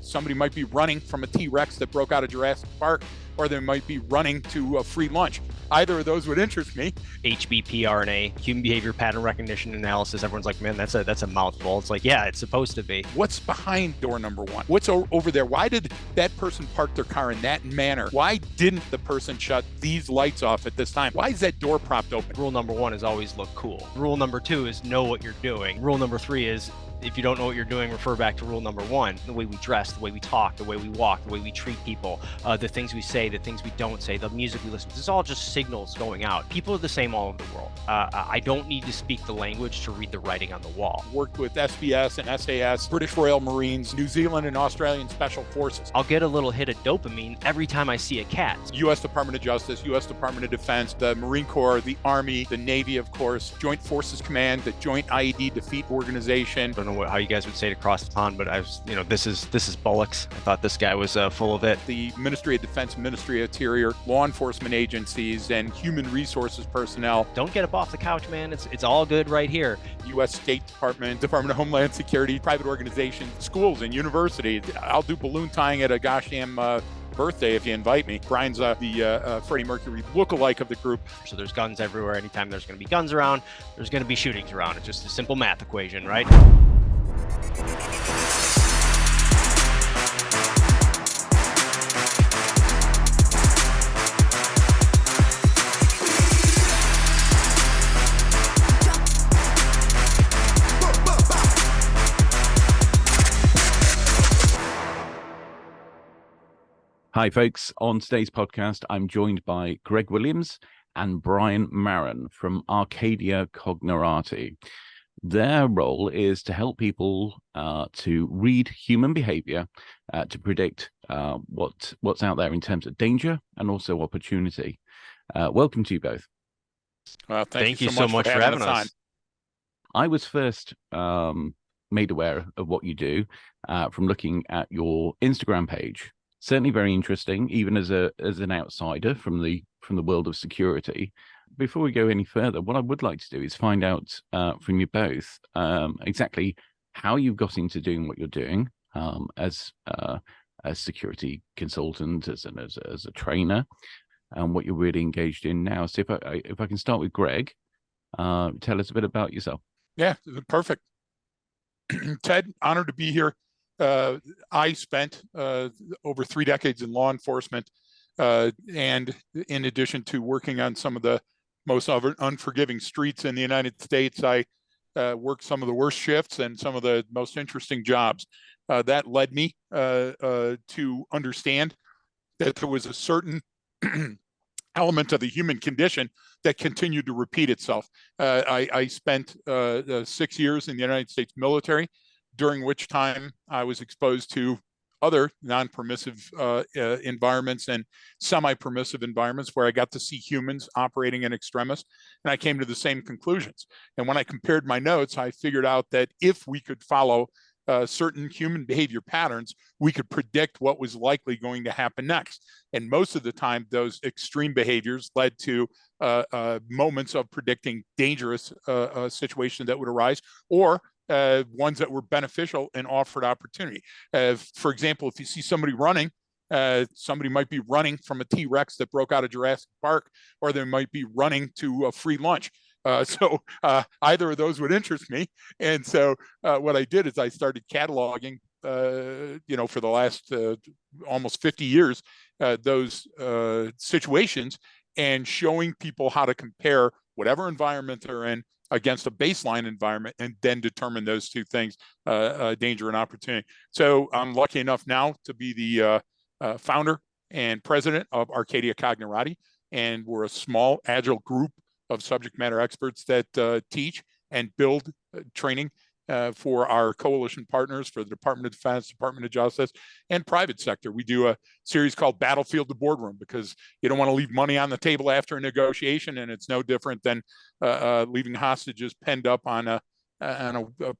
Somebody might be running from a T-Rex that broke out of Jurassic Park, or they might be running to a free lunch. Either of those would interest me. HBPRNA, human behavior pattern recognition analysis. Everyone's like, man, that's a mouthful. It's like, yeah, it's supposed to be. What's behind door number one? What's over there? Why did that person park their car in that manner? Why didn't the person shut these lights off at this time? Why is that door propped open? Rule number one is always look cool. Rule number two is know what you're doing. Rule number three is, if you don't know what you're doing, refer back to rule number one. The way we dress, the way we talk, the way we walk, the way we treat people, the things we say, the things we don't say, the music we listen to. This is all just signals going out. People are the same all over the world. I don't need to speak the language to read the writing on the wall. Worked with SBS and SAS, British Royal Marines, New Zealand and Australian Special Forces. I'll get a little hit of dopamine every time I see a cat. U.S. Department of Justice, U.S. Department of Defense, the Marine Corps, the Army, the Navy, of course, Joint Forces Command, the Joint IED Defeat Organization. I don't know how you guys would say it across the pond, but I was, this is bullocks. I thought this guy was full of it. The Ministry of Defense, Ministry of Interior, law enforcement agencies, and human resources personnel. Don't get up off the couch, man. It's all good right here. U.S. State Department, Department of Homeland Security, private organizations, schools and universities. I'll do balloon tying at a goddamn birthday if you invite me. Brian's the Freddie Mercury lookalike of the group. So there's guns everywhere. Anytime there's going to be guns around, there's going to be shootings around. It's just a simple math equation, right? Hi, folks. On today's podcast, I'm joined by Greg Williams and Brian Marren from Arcadia Cognerati. Their role is to help people to read human behavior, to predict what's out there in terms of danger and also opportunity. Welcome to you both. Well, thank you so much for having us on. I was first made aware of what you do from looking at your Instagram page. Certainly very interesting, even as an outsider from the world of security. Before we go any further, what I would like to do is find out from you both exactly how you got into doing what you're doing as a security consultant, as a trainer, and what you're really engaged in now. So if I can start with Greg, tell us a bit about yourself. Yeah, perfect. Ted, honored to be here. I spent over 3 decades in law enforcement, and in addition to working on some of the most unforgiving streets in the United States, I worked some of the worst shifts and some of the most interesting jobs. That led me to understand that there was a certain element of the human condition that continued to repeat itself. I spent 6 years in the United States military, during which time I was exposed to other non-permissive environments and semi-permissive environments where I got to see humans operating in extremis, and I came to the same conclusions. And when I compared my notes, I figured out that if we could follow certain human behavior patterns, we could predict what was likely going to happen next. And most of the time, those extreme behaviors led to moments of predicting dangerous situations that would arise, or ones that were beneficial and offered opportunity. For example, if you see somebody running, somebody might be running from a T-Rex that broke out of Jurassic Park, or they might be running to a free lunch. So either of those would interest me. And so what I did is I started cataloging, for the last almost 50 years, those situations, and showing people how to compare whatever environment they're in against a baseline environment, and then determine those two things, danger and opportunity. So I'm lucky enough now to be the founder and president of Arcadia Cognerati, and we're a small, agile group of subject matter experts that teach and build training for our coalition partners, for the Department of Defense, Department of Justice, and private sector. We do a series called Battlefield to Boardroom, because you don't want to leave money on the table after a negotiation, and it's no different than leaving hostages penned up on a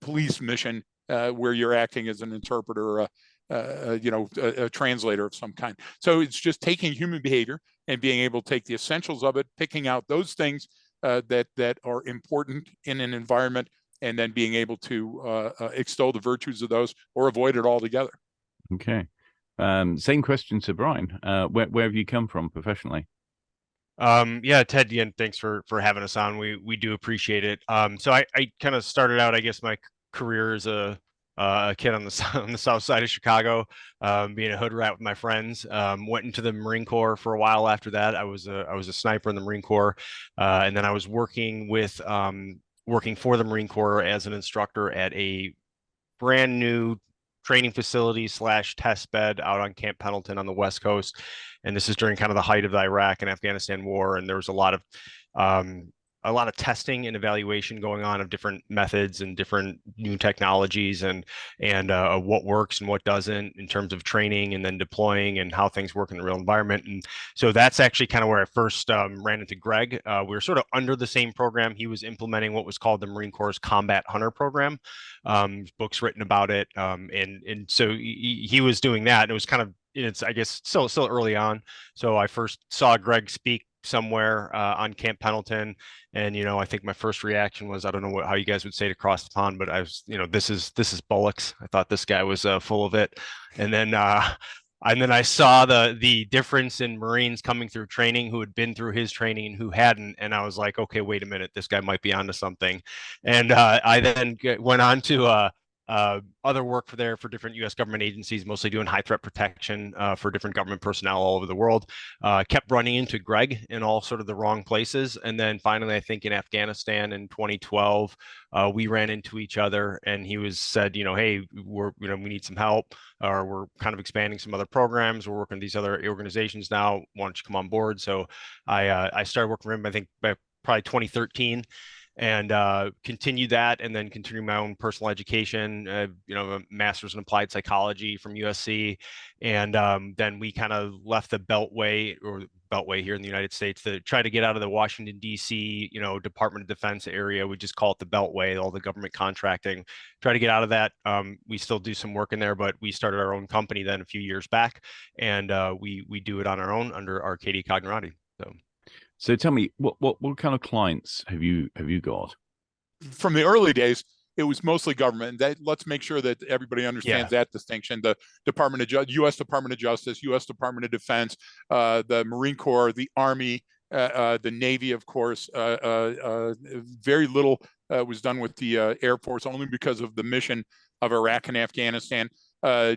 police mission where you're acting as an interpreter, a translator of some kind. So it's just taking human behavior and being able to take the essentials of it, picking out those things that are important in an environment, and then being able to extol the virtues of those or avoid it altogether. Okay. Same question to Brian. Where have you come from professionally? Yeah, Ted, again, thanks for having us on. We do appreciate it. So I kind of started out, I guess, my career as a kid on the on the south side of Chicago, being a hood rat with my friends. Went into the Marine Corps for a while after that. I was a sniper in the Marine Corps, and then I was working for the Marine Corps as an instructor at a brand new training facility slash test bed out on Camp Pendleton on the West Coast. And this is during kind of the height of the Iraq and Afghanistan war. And there was um, a lot of testing and evaluation going on of different methods and different new technologies and what works and what doesn't in terms of training and then deploying and how things work in the real environment. And so that's actually kind of where I first ran into Greg. We were sort of under the same program. He was implementing what was called the Marine Corps Combat Hunter Program. Books written about it, and so he was doing that, and it was kind of, it's, I guess, still early on. So I first saw Greg speak somewhere on Camp Pendleton, and I think my first reaction was, I don't know how you guys would say it across the pond, but I was, this is bollocks. I thought this guy was full of it, and then I saw the difference in Marines coming through training who had been through his training and who hadn't, and I was like, okay, wait a minute, this guy might be onto something. And I then went on to other work for different U.S. government agencies, mostly doing high threat protection for different government personnel all over the world. Kept running into Greg in all sort of the wrong places, and then finally, I think in Afghanistan in 2012, we ran into each other, and he said, hey, we need some help, or we're kind of expanding some other programs. We're working with these other organizations now. Why don't you come on board? So I started working for him, I think, by probably 2013, and continued that, and then continued my own personal education, a master's in applied psychology from USC. And then we kind of left the Beltway here in the United States to try to get out of the Washington, D.C., Department of Defense area. We just call it the Beltway, all the government contracting. Try to get out of that. We still do some work in there, but we started our own company then a few years back, and we do it on our own under Arcadia Cognerati. So tell me, what kind of clients have you got? From the early days, it was mostly government. That, let's make sure that everybody understands that distinction. The U.S. Department of Justice, U.S. Department of Defense, the Marine Corps, the Army, the Navy, of course. Very little was done with the Air Force, only because of the mission of Iraq and Afghanistan.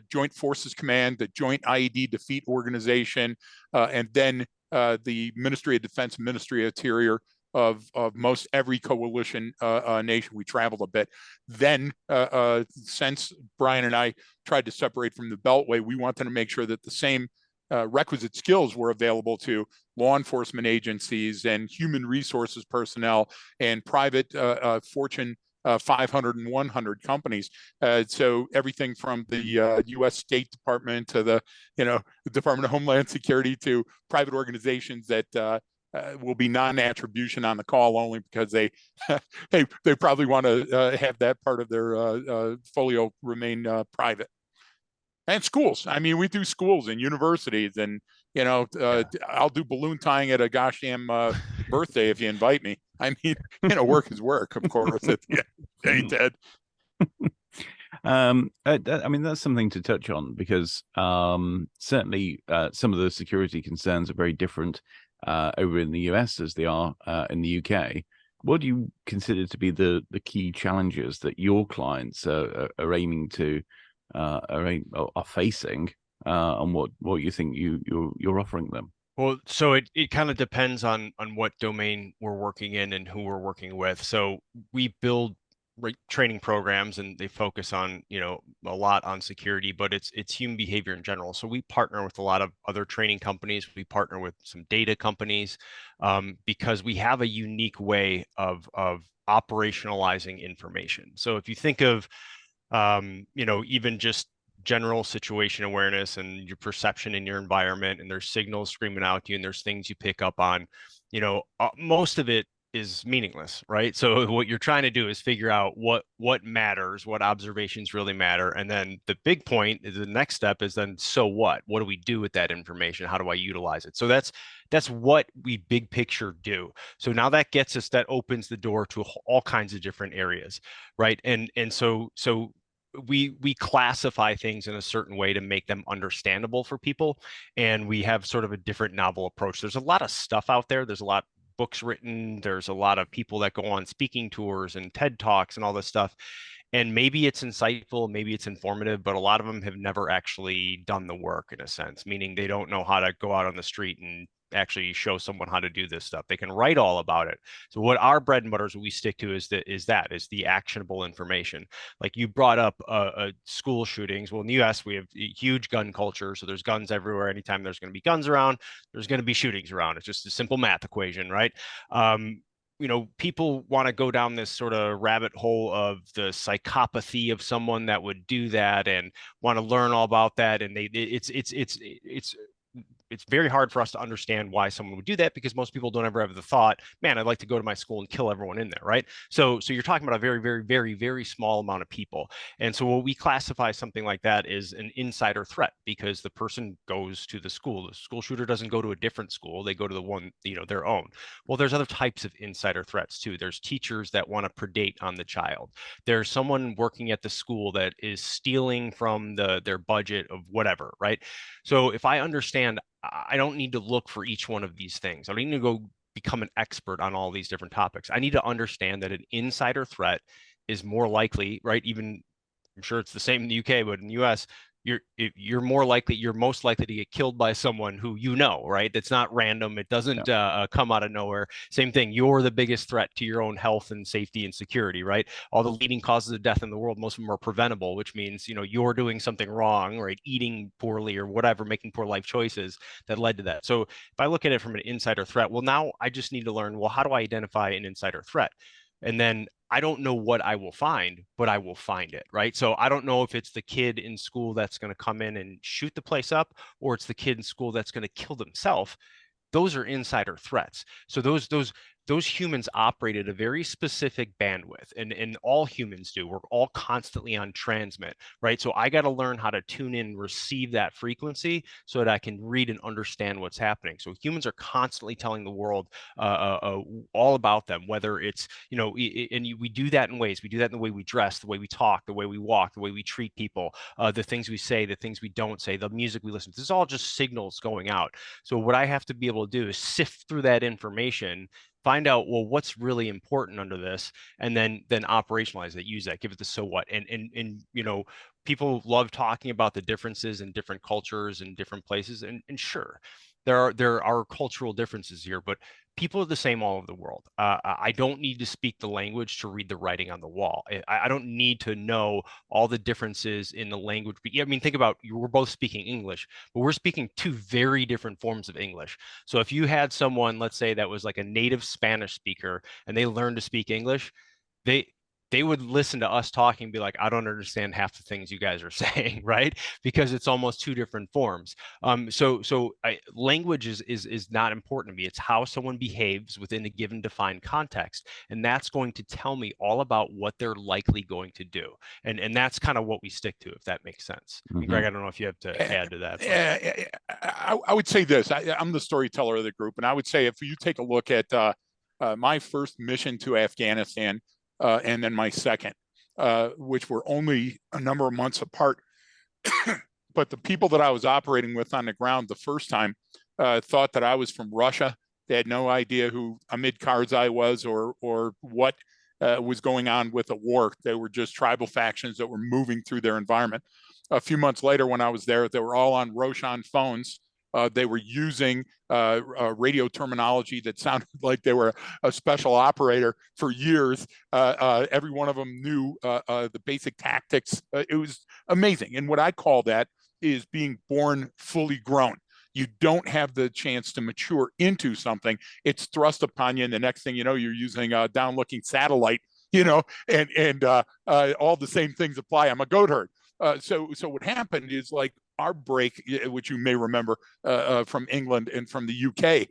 Joint Forces Command, the Joint IED Defeat Organization, and then the Ministry of Defense, Ministry of Interior of most every coalition nation. We traveled a bit. Then, since Brian and I tried to separate from the Beltway, we wanted to make sure that the same requisite skills were available to law enforcement agencies and human resources personnel and private Fortune 500 and 100 companies. So everything from the U.S. State Department to the Department of Homeland Security to private organizations that will be non-attribution on the call, only because they they probably want to have that part of their folio remain private. And schools. I mean, we do schools and universities, and I'll do balloon tying at a gosh damn birthday if you invite me. I mean, work is work, of course. At the end, Ted. I mean, that's something to touch on, because certainly some of the security concerns are very different over in the US as they are in the UK. What do you consider to be the key challenges that your clients are aiming to are facing, and what you think you're offering them? Well, so it kind of depends on what domain we're working in and who we're working with. So we build training programs, and they focus on a lot on security, but it's human behavior in general. So we partner with a lot of other training companies. We partner with some data companies, because we have a unique way of operationalizing information. So if you think of even just general situation awareness and your perception in your environment, and there's signals screaming out to you, and there's things you pick up on, most of it is meaningless, right? So what you're trying to do is figure out what matters, what observations really matter. And then the big point is, the next step is then, so what do we do with that information? How do I utilize it? So that's what we big picture do. So now that opens the door to all kinds of different areas, right? And so we classify things in a certain way to make them understandable for people, and we have sort of a different novel approach. There's a lot of stuff out there. There's a lot of books written. There's a lot of people that go on speaking tours and TED Talks and all this stuff. And maybe it's insightful, maybe it's informative, but a lot of them have never actually done the work in a sense, meaning they don't know how to go out on the street and actually show someone how to do this stuff. They can write all about it. So what our bread and butter is, what we stick to is the actionable information. Like you brought up school shootings. Well, in the US, we have a huge gun culture. So there's guns everywhere. Anytime there's going to be guns around, there's going to be shootings around. It's just a simple math equation, right? People want to go down this sort of rabbit hole of the psychopathy of someone that would do that and want to learn all about that. And it's very hard for us to understand why someone would do that, because most people don't ever have the thought, man, I'd like to go to my school and kill everyone in there, right? So you're talking about a very, very, very, very small amount of people. And so what we classify something like that is an insider threat, because the person goes to the school. The school shooter doesn't go to a different school. They go to the one, their own. Well, there's other types of insider threats too. There's teachers that want to predate on the child. There's someone working at the school that is stealing from their budget of whatever, right? So if I understand, I don't need to look for each one of these things. I don't need to go become an expert on all these different topics. I need to understand that an insider threat is more likely, right? Even I'm sure it's the same in the UK, but in the US, you're most likely to get killed by someone who right? It's not random. It doesn't come out of nowhere. Same thing. You're the biggest threat to your own health and safety and security, right? All the leading causes of death in the world, most of them are preventable, which means you're doing something wrong, right? Eating poorly or whatever, making poor life choices that led to that. So if I look at it from an insider threat, well, now I just need to learn, well, how do I identify an insider threat? And then I don't know what I will find, but I will find it, right? So I don't know if it's the kid in school that's going to come in and shoot the place up, or it's the kid in school that's going to kill themselves. Those are insider threats. So those humans operate at a very specific bandwidth, and all humans do. We're all constantly on transmit, right? So I got to learn how to tune in, receive that frequency so that I can read and understand what's happening. So humans are constantly telling the world all about them, whether it's, we do that in ways. We do that in the way we dress, the way we talk, the way we walk, the way we treat people, the things we say, the things we don't say, the music we listen to. This is all just signals going out. So what I have to be able to do is sift through that information, find out, well, what's really important under this, and then operationalize it, use that, give it the so what. And people love talking about the differences in different cultures and different places, and sure, there are cultural differences here, but people are the same all over the world. I don't need to speak the language to read the writing on the wall. I don't need to know all the differences in the language. I mean, think about, we're both speaking English, but we're speaking two very different forms of English. So if you had someone, let's say, that was like a native Spanish speaker and they learned to speak English, they they would listen to us talking and be like, I don't understand half the things you guys are saying, right? Because it's almost two different forms. Language is not important to me. It's how someone behaves within a given defined context, and that's going to tell me all about what they're likely going to do. And that's kind of what we stick to, if that makes sense. Mm-hmm. Greg, I don't know if you have to add to that. I would say this. I'm the storyteller of the group, and I would say if you take a look at my first mission to Afghanistan, and then my second, which were only a number of months apart. But the people that I was operating with on the ground the first time thought that I was from Russia. They had no idea who Amid Karzai was or what was going on with the war. They were just tribal factions that were moving through their environment. A few months later, when I was there, they were all on Roshan phones. They were using radio terminology that sounded like they were a special operator for years. Every one of them knew the basic tactics. It was amazing. And what I call that is being born fully grown. You don't have the chance to mature into something. It's thrust upon you, and the next thing you know, you're using a down-looking satellite, and all the same things apply. I'm a goat herd. So what happened is, like, our break, which you may remember from England and from the UK,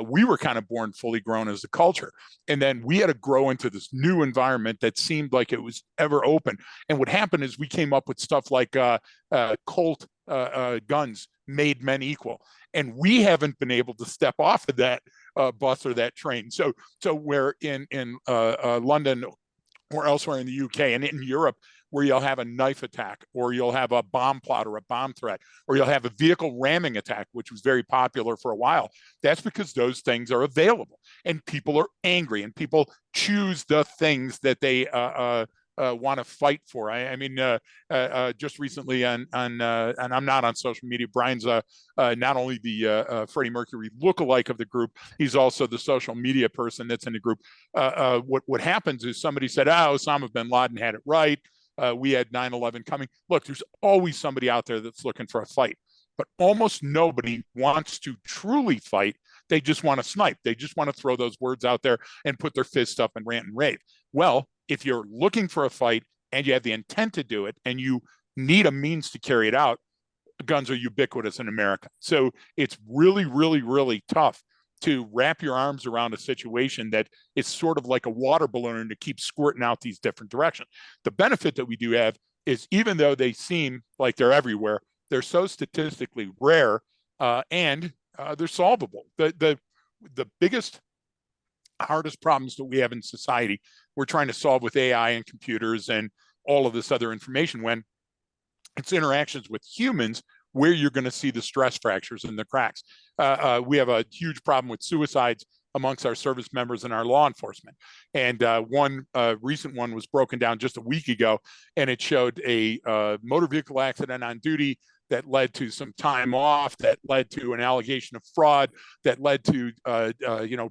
we were kind of born fully grown as a culture. And then we had to grow into this new environment that seemed like it was ever open. And what happened is we came up with stuff like Colt guns made men equal. And we haven't been able to step off of that bus or that train. So we're in London or elsewhere in the UK and in Europe, where you'll have a knife attack, or you'll have a bomb plot or a bomb threat, or you'll have a vehicle ramming attack, which was very popular for a while. That's because those things are available, and people are angry, and people choose the things that they want to fight for. I mean, just recently and I'm not on social media. Brian's not only the Freddie Mercury lookalike of the group, he's also the social media person that's in the group. What happens is somebody said, "Oh, Osama bin Laden had it right. We had 9/11 coming." Look, there's always somebody out there that's looking for a fight, but almost nobody wants to truly fight. They just want to snipe. They just want to throw those words out there and put their fists up and rant and rave. Well, if you're looking for a fight and you have the intent to do it and you need a means to carry it out, guns are ubiquitous in America. So it's really, really, really tough to wrap your arms around a situation that is sort of like a water balloon and to keep squirting out these different directions. The benefit that we do have is, even though they seem like they're everywhere, they're so statistically rare, and they're solvable. The biggest, hardest problems that we have in society, we're trying to solve with AI and computers and all of this other information, when it's interactions with humans where you're going to see the stress fractures and the cracks. We have a huge problem with suicides amongst our service members and our law enforcement. And one recent one was broken down just a week ago, and it showed a motor vehicle accident on duty that led to some time off, that led to an allegation of fraud, that led to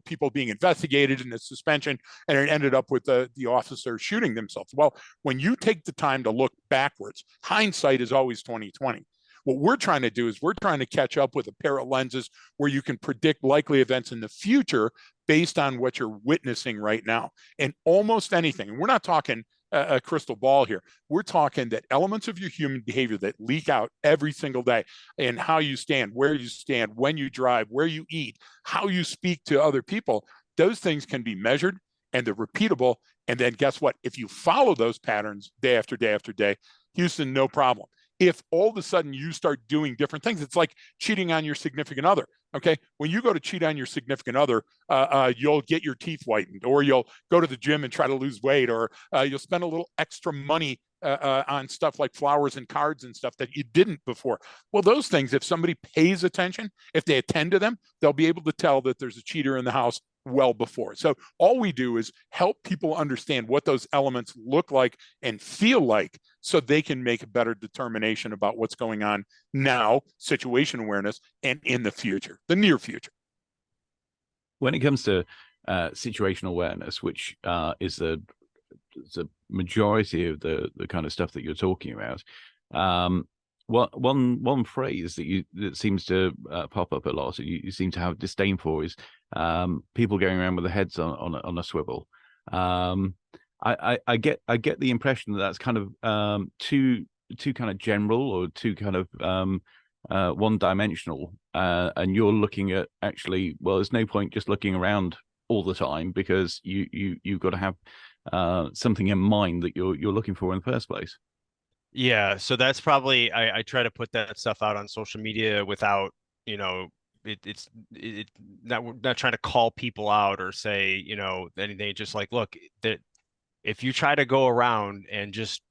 people being investigated in a suspension, and it ended up with the officer shooting themselves. Well, when you take the time to look backwards, hindsight is always 20/20. What we're trying to do is we're trying to catch up with a pair of lenses where you can predict likely events in the future based on what you're witnessing right now. And almost anything, and we're not talking a crystal ball here. We're talking that elements of your human behavior that leak out every single day, and how you stand, where you stand, when you drive, where you eat, how you speak to other people, those things can be measured and they're repeatable. And then guess what? If you follow those patterns day after day after day, Houston, no problem. If all of a sudden you start doing different things, it's like cheating on your significant other. Okay, when you go to cheat on your significant other, you'll get your teeth whitened, or you'll go to the gym and try to lose weight, or you'll spend a little extra money on stuff like flowers and cards and stuff that you didn't before. Well, those things, if somebody pays attention, if they attend to them, they'll be able to tell that there's a cheater in the house well before. So all we do is help people understand what those elements look like and feel like, so they can make a better determination about what's going on now, situation awareness, and in the future, the near future. When it comes to situational awareness, which is the majority of the kind of stuff that you're talking about, one phrase that seems to pop up a lot, you seem to have disdain for, is people going around with their heads on a swivel. I get the impression that that's kind of too kind of general, or too kind of one-dimensional, and you're looking at, actually, well, there's no point just looking around all the time, because you've got to have something in mind that you're looking for in the first place. Yeah, so that's probably, I try to put that stuff out on social media without, it's not trying to call people out or say, anything. Just like, look, that if you try to go around and just,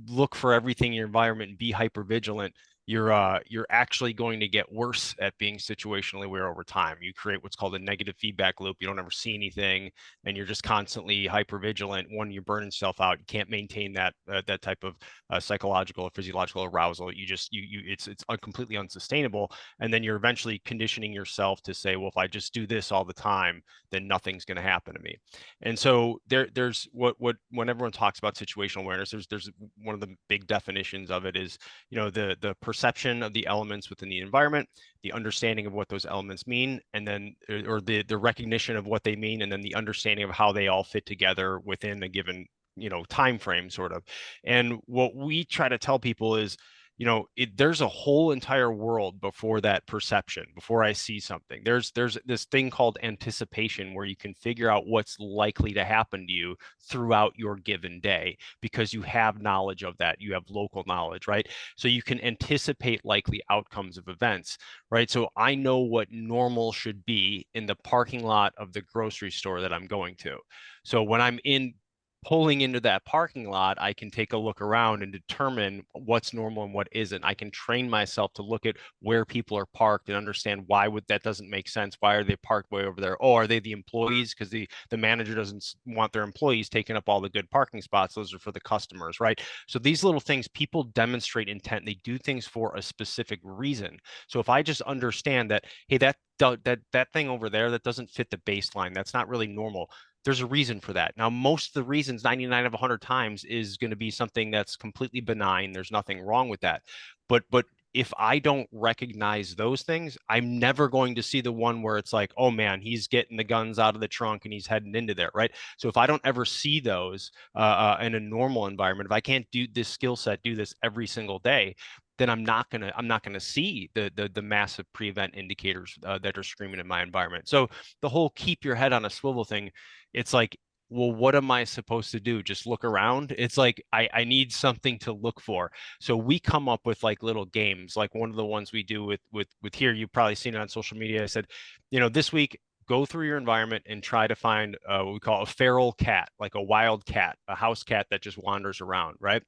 look for everything in your environment and be hyper vigilant, you're actually going to get worse at being situationally aware over time. You create what's called a negative feedback loop. You don't ever see anything, and you're just constantly hyper vigilant. When you're burning yourself out, you can't maintain that type of psychological or physiological arousal. It's completely unsustainable. And then you're eventually conditioning yourself to say, well, if I just do this all the time, then nothing's going to happen to me. And so there's when everyone talks about situational awareness, there's one of the big definitions of it is, the perception of the elements within the environment, the understanding of what those elements mean, and then, or the recognition of what they mean, and then the understanding of how they all fit together within a given, time frame, sort of. And what we try to tell people is, there's a whole entire world before that perception. Before I see something, there's this thing called anticipation, where you can figure out what's likely to happen to you throughout your given day, because you have knowledge of that. You have local knowledge, right? So you can anticipate likely outcomes of events, right? So I know what normal should be in the parking lot of the grocery store that I'm going to. So when I'm in pulling into that parking lot, I can take a look around and determine what's normal and what isn't. I can train myself to look at where people are parked and understand why that doesn't make sense. Why are they parked way over there? Oh, are they the employees? Because the manager doesn't want their employees taking up all the good parking spots. Those are for the customers, right? So these little things, people demonstrate intent. They do things for a specific reason. So if I just understand that, hey, that thing over there, that doesn't fit the baseline. That's not really normal. There's a reason for that. Now, most of the reasons, 99 of 100 times, is going to be something that's completely benign. There's nothing wrong with that. But if I don't recognize those things, I'm never going to see the one where it's like, oh man, he's getting the guns out of the trunk and he's heading into there, right? So if I don't ever see those in a normal environment, if I can't do this skill set, do this every single day, then I'm not gonna see the massive pre-event indicators that are screaming in my environment. So the whole keep your head on a swivel thing, it's like, well, what am I supposed to do? Just look around? It's like I need something to look for. So we come up with like little games, like one of the ones we do with here. You've probably seen it on social media. I said, this week, go through your environment and try to find what we call a feral cat, like a wild cat, a house cat that just wanders around, right?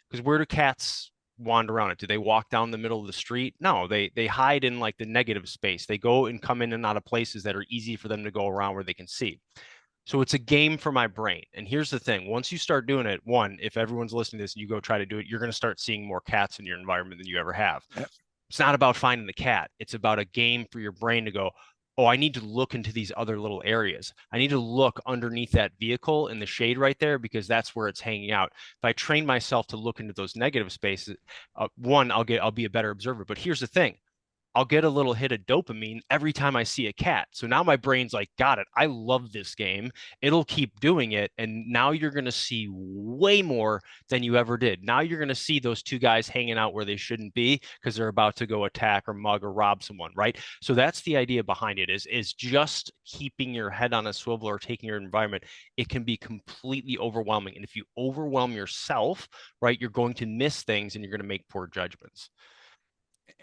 Because where do cats wander around it? Do they walk down the middle of the street? No, they hide in like the negative space. They go and come in and out of places that are easy for them to go around where they can see. So it's a game for my brain. And here's the thing. Once you start doing it, one, if everyone's listening to this and you go try to do it, you're going to start seeing more cats in your environment than you ever have. It's not about finding the cat. It's about a game for your brain to go, oh, I need to look into these other little areas. I need to look underneath that vehicle in the shade right there because that's where it's hanging out. If I train myself to look into those negative spaces, one, I'll be a better observer. But here's the thing. I'll get a little hit of dopamine every time I see a cat. So now my brain's like, got it. I love this game. It'll keep doing it. And now you're going to see way more than you ever did. Now you're going to see those two guys hanging out where they shouldn't be because they're about to go attack or mug or rob someone, right? So that's the idea behind it is just keeping your head on a swivel or taking your environment. It can be completely overwhelming. And if you overwhelm yourself, right, you're going to miss things and you're going to make poor judgments.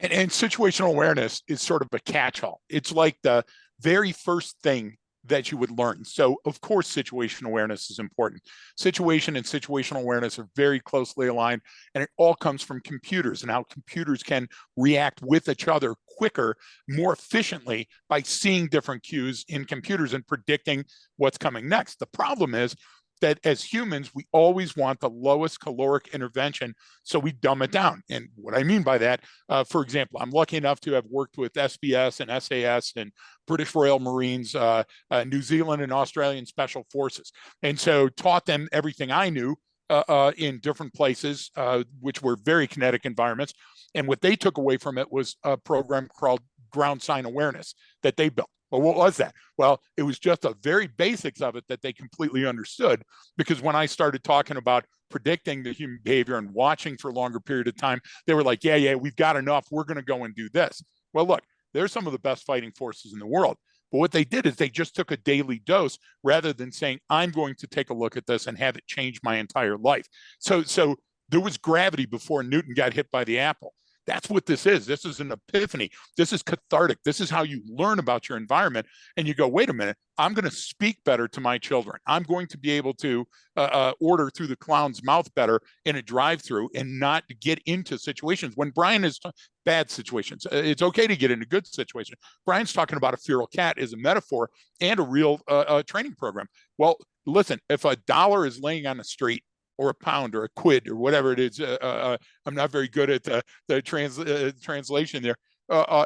And situational awareness is sort of a catch-all. It's like the very first thing that you would learn. So, of course, situational awareness is important. Situation and situational awareness are very closely aligned, and it all comes from computers and how computers can react with each other quicker, more efficiently by seeing different cues in computers and predicting what's coming next. The problem is that as humans, we always want the lowest caloric intervention, so we dumb it down. And what I mean by that, for example, I'm lucky enough to have worked with SBS and SAS and British Royal Marines, New Zealand and Australian Special Forces. And so taught them everything I knew in different places, which were very kinetic environments. And what they took away from it was a program called ground sign awareness that they built. Well, what was that? Well, it was just the very basics of it that they completely understood, because when I started talking about predicting the human behavior and watching for a longer period of time, they were like, yeah, we've got enough. We're going to go and do this. Well, look, they're some of the best fighting forces in the world. But what they did is they just took a daily dose rather than saying, I'm going to take a look at this and have it change my entire life. So there was gravity before Newton got hit by the apple. That's what this is. This is an epiphany. This is cathartic. This is how you learn about your environment. And you go, wait a minute, I'm going to speak better to my children. I'm going to be able to order through the clown's mouth better in a drive-through and not get into situations. When Brian is bad situations, it's okay to get into good situations. Brian's talking about a feral cat as a metaphor and a real training program. Well, listen, if $1 is laying on the street, or a pound or a quid or whatever it is. I'm not very good at the translation there.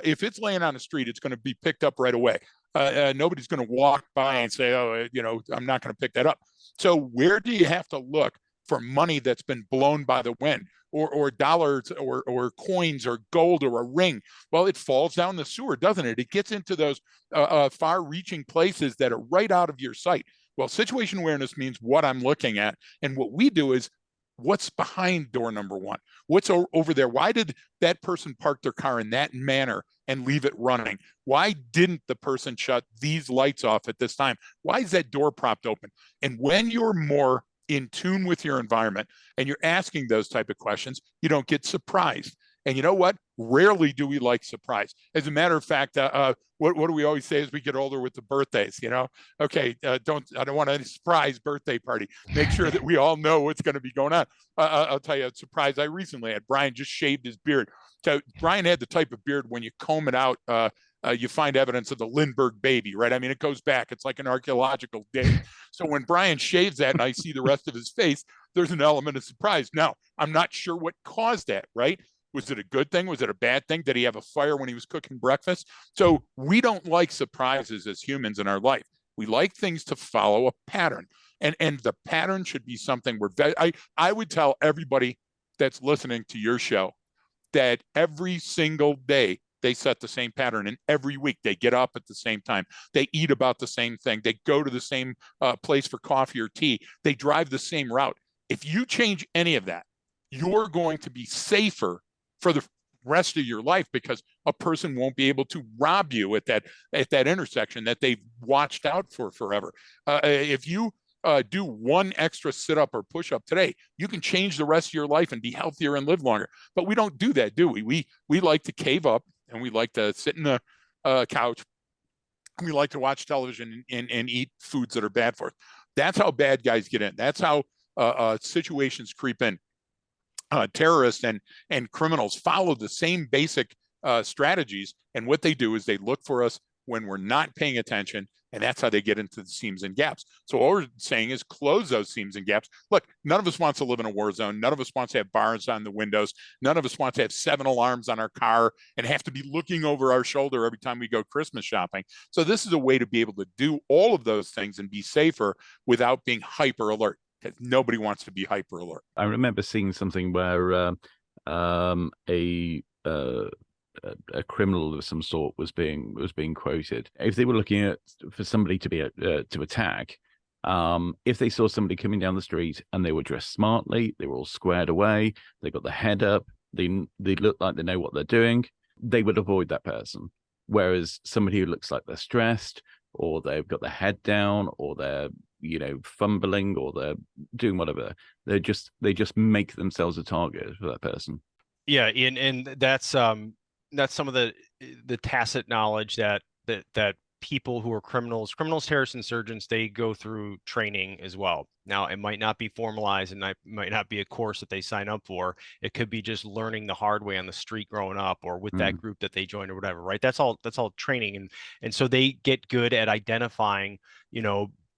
If it's laying on the street, it's going to be picked up right away. Nobody's going to walk by and say, oh, I'm not going to pick that up. So where do you have to look for money that's been blown by the wind, or dollars or coins or gold or a ring? Well, it falls down the sewer, doesn't it? It gets into those far-reaching places that are right out of your sight. Well, situation awareness means what I'm looking at. And what we do is, what's behind door number one? What's over there? Why did that person park their car in that manner and leave it running? Why didn't the person shut these lights off at this time? Why is that door propped open? And when you're more in tune with your environment and you're asking those type of questions, you don't get surprised. And you know what? Rarely do we like surprise. As a matter of fact, what do we always say as we get older with the birthdays? Okay, I don't want a surprise birthday party. Make sure that we all know what's going to be going on. I'll tell you a surprise I recently had. Brian just shaved his beard. So Brian had the type of beard when you comb it out, you find evidence of the Lindbergh baby, right? I mean, it goes back. It's like an archaeological dig. So when Brian shaves that and I see the rest of his face, there's an element of surprise. Now, I'm not sure what caused that, right? Was it a good thing? Was it a bad thing? Did he have a fire when he was cooking breakfast? So we don't like surprises as humans in our life. We like things to follow a pattern. And the pattern should be something I would tell everybody that's listening to your show that every single day they set the same pattern, and every week they get up at the same time, they eat about the same thing, they go to the same place for coffee or tea, they drive the same route. If you change any of that, you're going to be safer for the rest of your life, because a person won't be able to rob you at that intersection that they've watched out for forever. If you do one extra sit up or push up today, you can change the rest of your life and be healthier and live longer. But we don't do that, do we? We like to cave up, and we like to sit in the couch. And we like to watch television and eat foods that are bad for us. That's how bad guys get in. That's how situations creep in. Terrorists and criminals follow the same basic strategies, and what they do is they look for us when we're not paying attention, and that's how they get into the seams and gaps. So all we're saying is close those seams and gaps. Look, none of us wants to live in a war zone. None of us wants to have bars on the windows. None of us wants to have 7 alarms on our car and have to be looking over our shoulder every time we go Christmas shopping. So this is a way to be able to do all of those things and be safer without being hyper alert. Nobody wants to be hyper alert. I remember seeing something where a criminal of some sort was being quoted. If they were looking for somebody to attack, if they saw somebody coming down the street and they were dressed smartly, they were all squared away, they got their head up, they look like they know what they're doing, they would avoid that person. Whereas somebody who looks like they're stressed, or they've got their head down, or they're fumbling, or they're doing whatever, they just make themselves a target for that person. Yeah, and that's some of the tacit knowledge that people who are criminals, terrorists, insurgents, they go through training as well. Now, it might not be formalized, and it might not be a course that they sign up for. It could be just learning the hard way on the street growing up, or with that group that they joined or whatever, right? That's all training. And so they get good at identifying,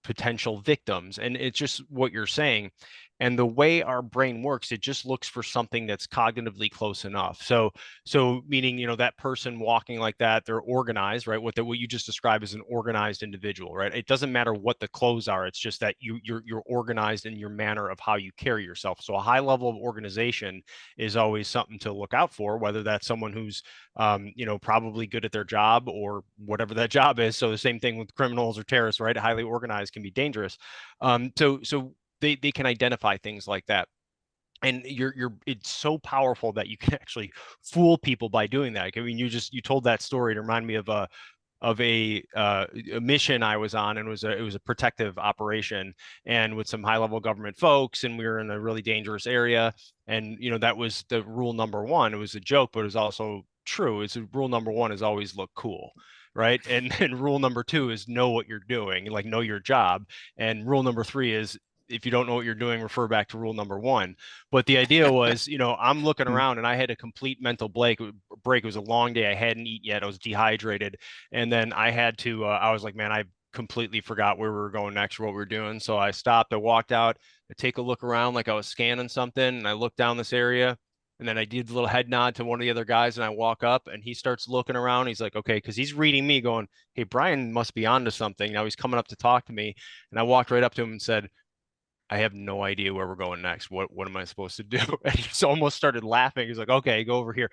potential victims. And it's just what you're saying. And the way our brain works, it just looks for something that's cognitively close enough. So meaning, that person walking like that, they're organized, right? What you just described as an organized individual, right? It doesn't matter what the clothes are. It's just that you're organized in your manner of how you carry yourself. So a high level of organization is always something to look out for, whether that's someone who's, probably good at their job or whatever that job is. So the same thing with criminals or terrorists, right? Highly organized can be dangerous. So they can identify things like that. And it's so powerful that you can actually fool people by doing that. I mean, you told that story to remind me of a mission I was on, and it was a protective operation, and with some high level government folks, and we were in a really dangerous area. And that was the rule number one. It was a joke, but it was also true. It's rule number one is always look cool, right? And rule number two is know what you're doing, like know your job. And rule number three is, if you don't know what you're doing, refer back to rule number one. But the idea was, I'm looking around and I had a complete mental break. It was a long day. I hadn't eaten yet. I was dehydrated. And then I had to, I was like, man, I completely forgot where we were going next, what we were doing. So I stopped, I walked out, I take a look around like I was scanning something, and I looked down this area. And then I did a little head nod to one of the other guys, and I walk up, and he starts looking around. He's like, okay, because he's reading me going, hey, Brian must be onto something. Now he's coming up to talk to me. And I walked right up to him and said, I have no idea where we're going next. What am I supposed to do? And he just almost started laughing. He's like, okay, go over here.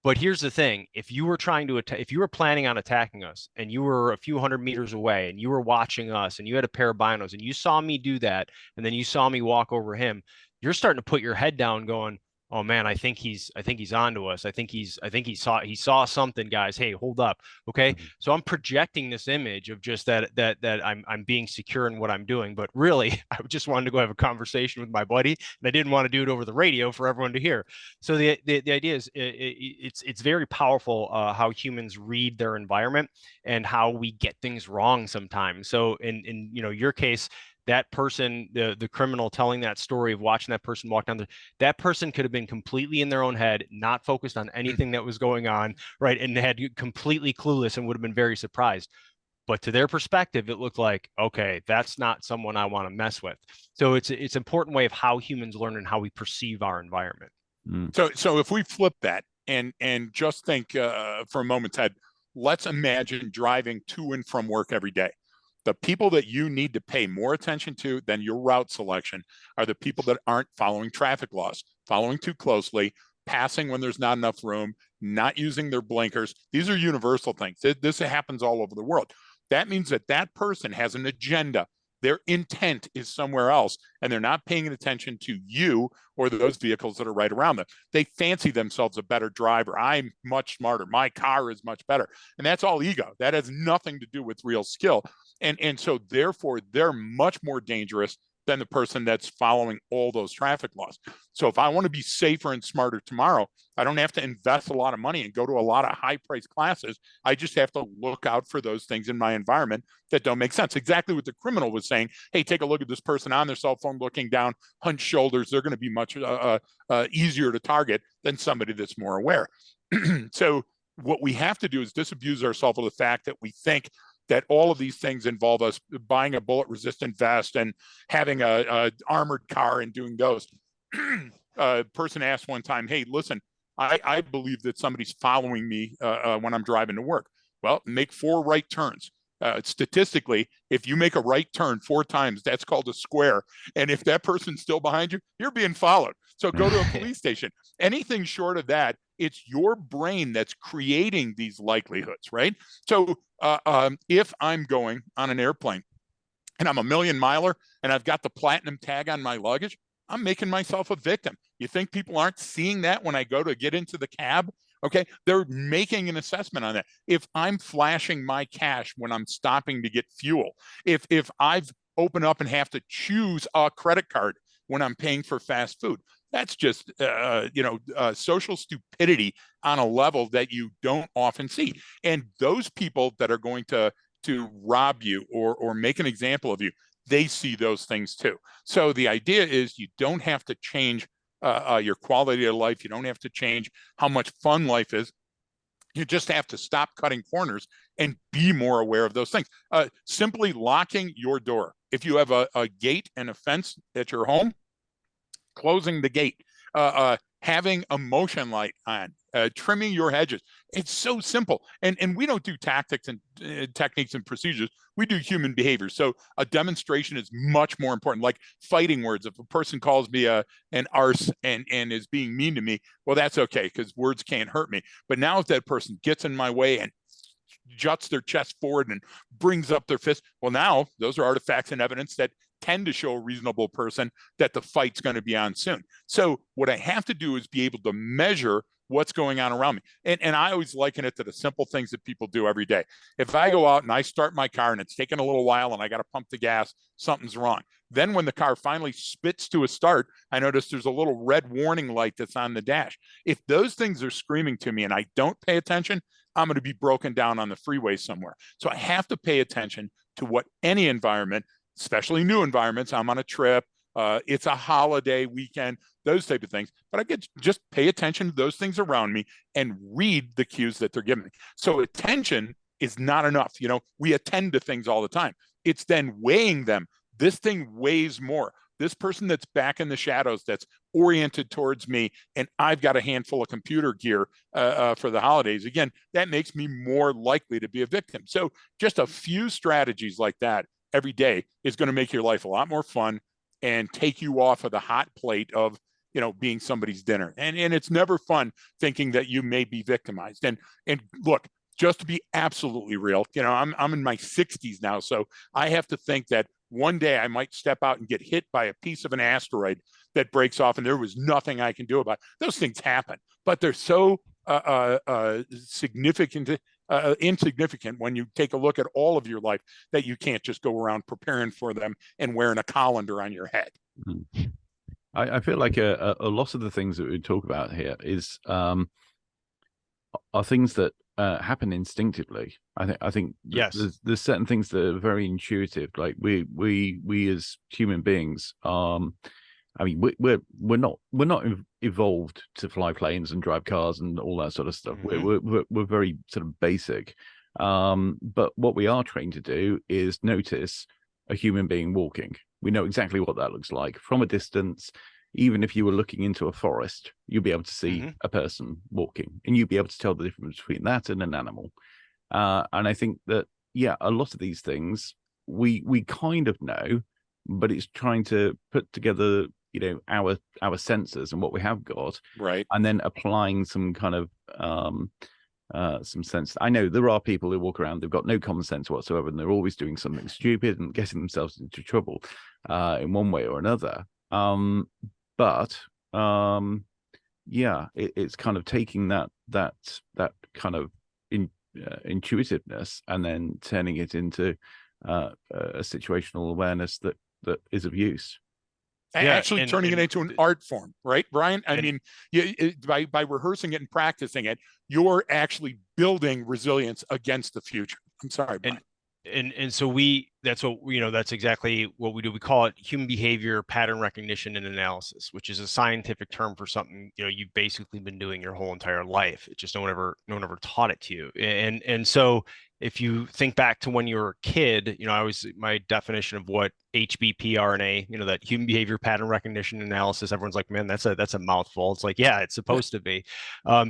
But here's the thing. If you were if you were planning on attacking us, and you were a few hundred meters away, and you were watching us, and you had a pair of binos, and you saw me do that, and then you saw me walk over him, you're starting to put your head down going, oh man, I think he's onto us. I think he saw something, guys. Hey, hold up. Okay. Mhm. So I'm projecting this image of just that I'm being secure in what I'm doing. But really, I just wanted to go have a conversation with my buddy, and I didn't want to do it over the radio for everyone to hear. So the idea is it's very powerful how humans read their environment and how we get things wrong sometimes. So in your case, that person, the criminal telling that story of watching that person walk down that person could have been completely in their own head, not focused on anything that was going on, right? And had completely clueless and would have been very surprised. But to their perspective, it looked like, okay, that's not someone I want to mess with. So it's an important way of how humans learn and how we perceive our environment. Mm. So if we flip that and just think for a moment, Ted, let's imagine driving to and from work every day. The people that you need to pay more attention to than your route selection are the people that aren't following traffic laws, following too closely, passing when there's not enough room, not using their blinkers. These are universal things. This happens all over the world. That means that that person has an agenda. Their intent is somewhere else, and they're not paying attention to you or those vehicles that are right around them. They fancy themselves a better driver. I'm much smarter. My car is much better. And that's all ego. That has nothing to do with real skill. And so therefore, they're much more dangerous than the person that's following all those traffic laws. So if I want to be safer and smarter tomorrow, I don't have to invest a lot of money and go to a lot of high-priced classes. I just have to look out for those things in my environment that don't make sense. Exactly what the criminal was saying. Hey, take a look at this person on their cell phone looking down, hunched shoulders. They're going to be much easier to target than somebody that's more aware. So what we have to do is disabuse ourselves of the fact that we think that all of these things involve us buying a bullet-resistant vest and having a armored car and doing those. A person asked one time, hey, listen, I believe that somebody's following me when I'm driving to work. Well, make 4 right turns. Statistically, if you make a right turn 4 times, that's called a square. And if that person's still behind you, you're being followed. So go to a police station. Anything short of that, it's your brain that's creating these likelihoods, right? So if I'm going on an airplane and I'm a million miler and I've got the platinum tag on my luggage, I'm making myself a victim. You think people aren't seeing that when I go to get into the cab? Okay, they're making an assessment on that. If I'm flashing my cash when I'm stopping to get fuel, if I've opened up and have to choose a credit card when I'm paying for fast food, that's just social stupidity on a level that you don't often see. And those people that are going to rob you or make an example of you, they see those things too. So the idea is you don't have to change your quality of life. You don't have to change how much fun life is. You just have to stop cutting corners and be more aware of those things. Simply locking your door. If you have a gate and a fence at your home, closing the gate, having a motion light on, trimming your hedges. It's so simple. And we don't do tactics and techniques and procedures. We do human behavior. So a demonstration is much more important. Like fighting words. If a person calls me an arse and is being mean to me, well, that's okay because words can't hurt me. But now if that person gets in my way and juts their chest forward and brings up their fist, well, now those are artifacts and evidence that tend to show a reasonable person that the fight's going to be on soon. So what I have to do is be able to measure what's going on around me. And I always liken it to the simple things that people do every day. If I go out and I start my car and it's taken a little while and I got to pump the gas, something's wrong. Then when the car finally spits to a start, I notice there's a little red warning light that's on the dash. If those things are screaming to me and I don't pay attention, I'm going to be broken down on the freeway somewhere. So I have to pay attention to what any environment, especially new environments. I'm on a trip. It's a holiday weekend, those type of things. But I get just pay attention to those things around me and read the cues that they're giving me. So attention is not enough. We attend to things all the time. It's then weighing them. This thing weighs more. This person that's back in the shadows, that's oriented towards me, and I've got a handful of computer gear for the holidays. Again, that makes me more likely to be a victim. So just a few strategies like that every day is going to make your life a lot more fun and take you off of the hot plate of being somebody's dinner. And it's never fun thinking that you may be victimized. And look, just to be absolutely real, I'm in my 60s now, so I have to think that one day I might step out and get hit by a piece of an asteroid that breaks off, and there was nothing I can do about it. Those things happen, but they're so insignificant when you take a look at all of your life that you can't just go around preparing for them and wearing a colander on your head. I feel like a lot of the things that we talk about here is are things that happen instinctively. I think yes, there's certain things that are very intuitive. Like we as human beings, I mean, we're not evolved to fly planes and drive cars and all that sort of stuff. We're very sort of basic. But what we are trained to do is notice a human being walking. We know exactly what that looks like from a distance. Even if you were looking into a forest, you'll be able to see a person walking, and you'll be able to tell the difference between that and an animal. And I think that, yeah, a lot of these things we kind of know, but it's trying to put together, you know, our senses and what we have got, right, and then applying some kind of some sense. I know there are people who walk around, they've got no common sense whatsoever, and they're always doing something stupid and getting themselves into trouble in one way or another. But yeah, it's kind of taking that kind of intuitiveness and then turning it into a situational awareness that is of use. Actually turning it into an art form, right, Brian? I mean, by rehearsing it and practicing it, you're actually building resilience against the future. I'm sorry, Brian. And so that's what, you know, that's exactly what we do. We call it human behavior pattern recognition and analysis, which is a scientific term for something, you know, you've basically been doing your whole entire life. It's just no one ever taught it to you. And so if you think back to when you were a kid, you know, my definition of what HBPRNA, you know, that human behavior pattern recognition analysis, everyone's like, man, that's a mouthful. It's like, yeah, it's supposed to be,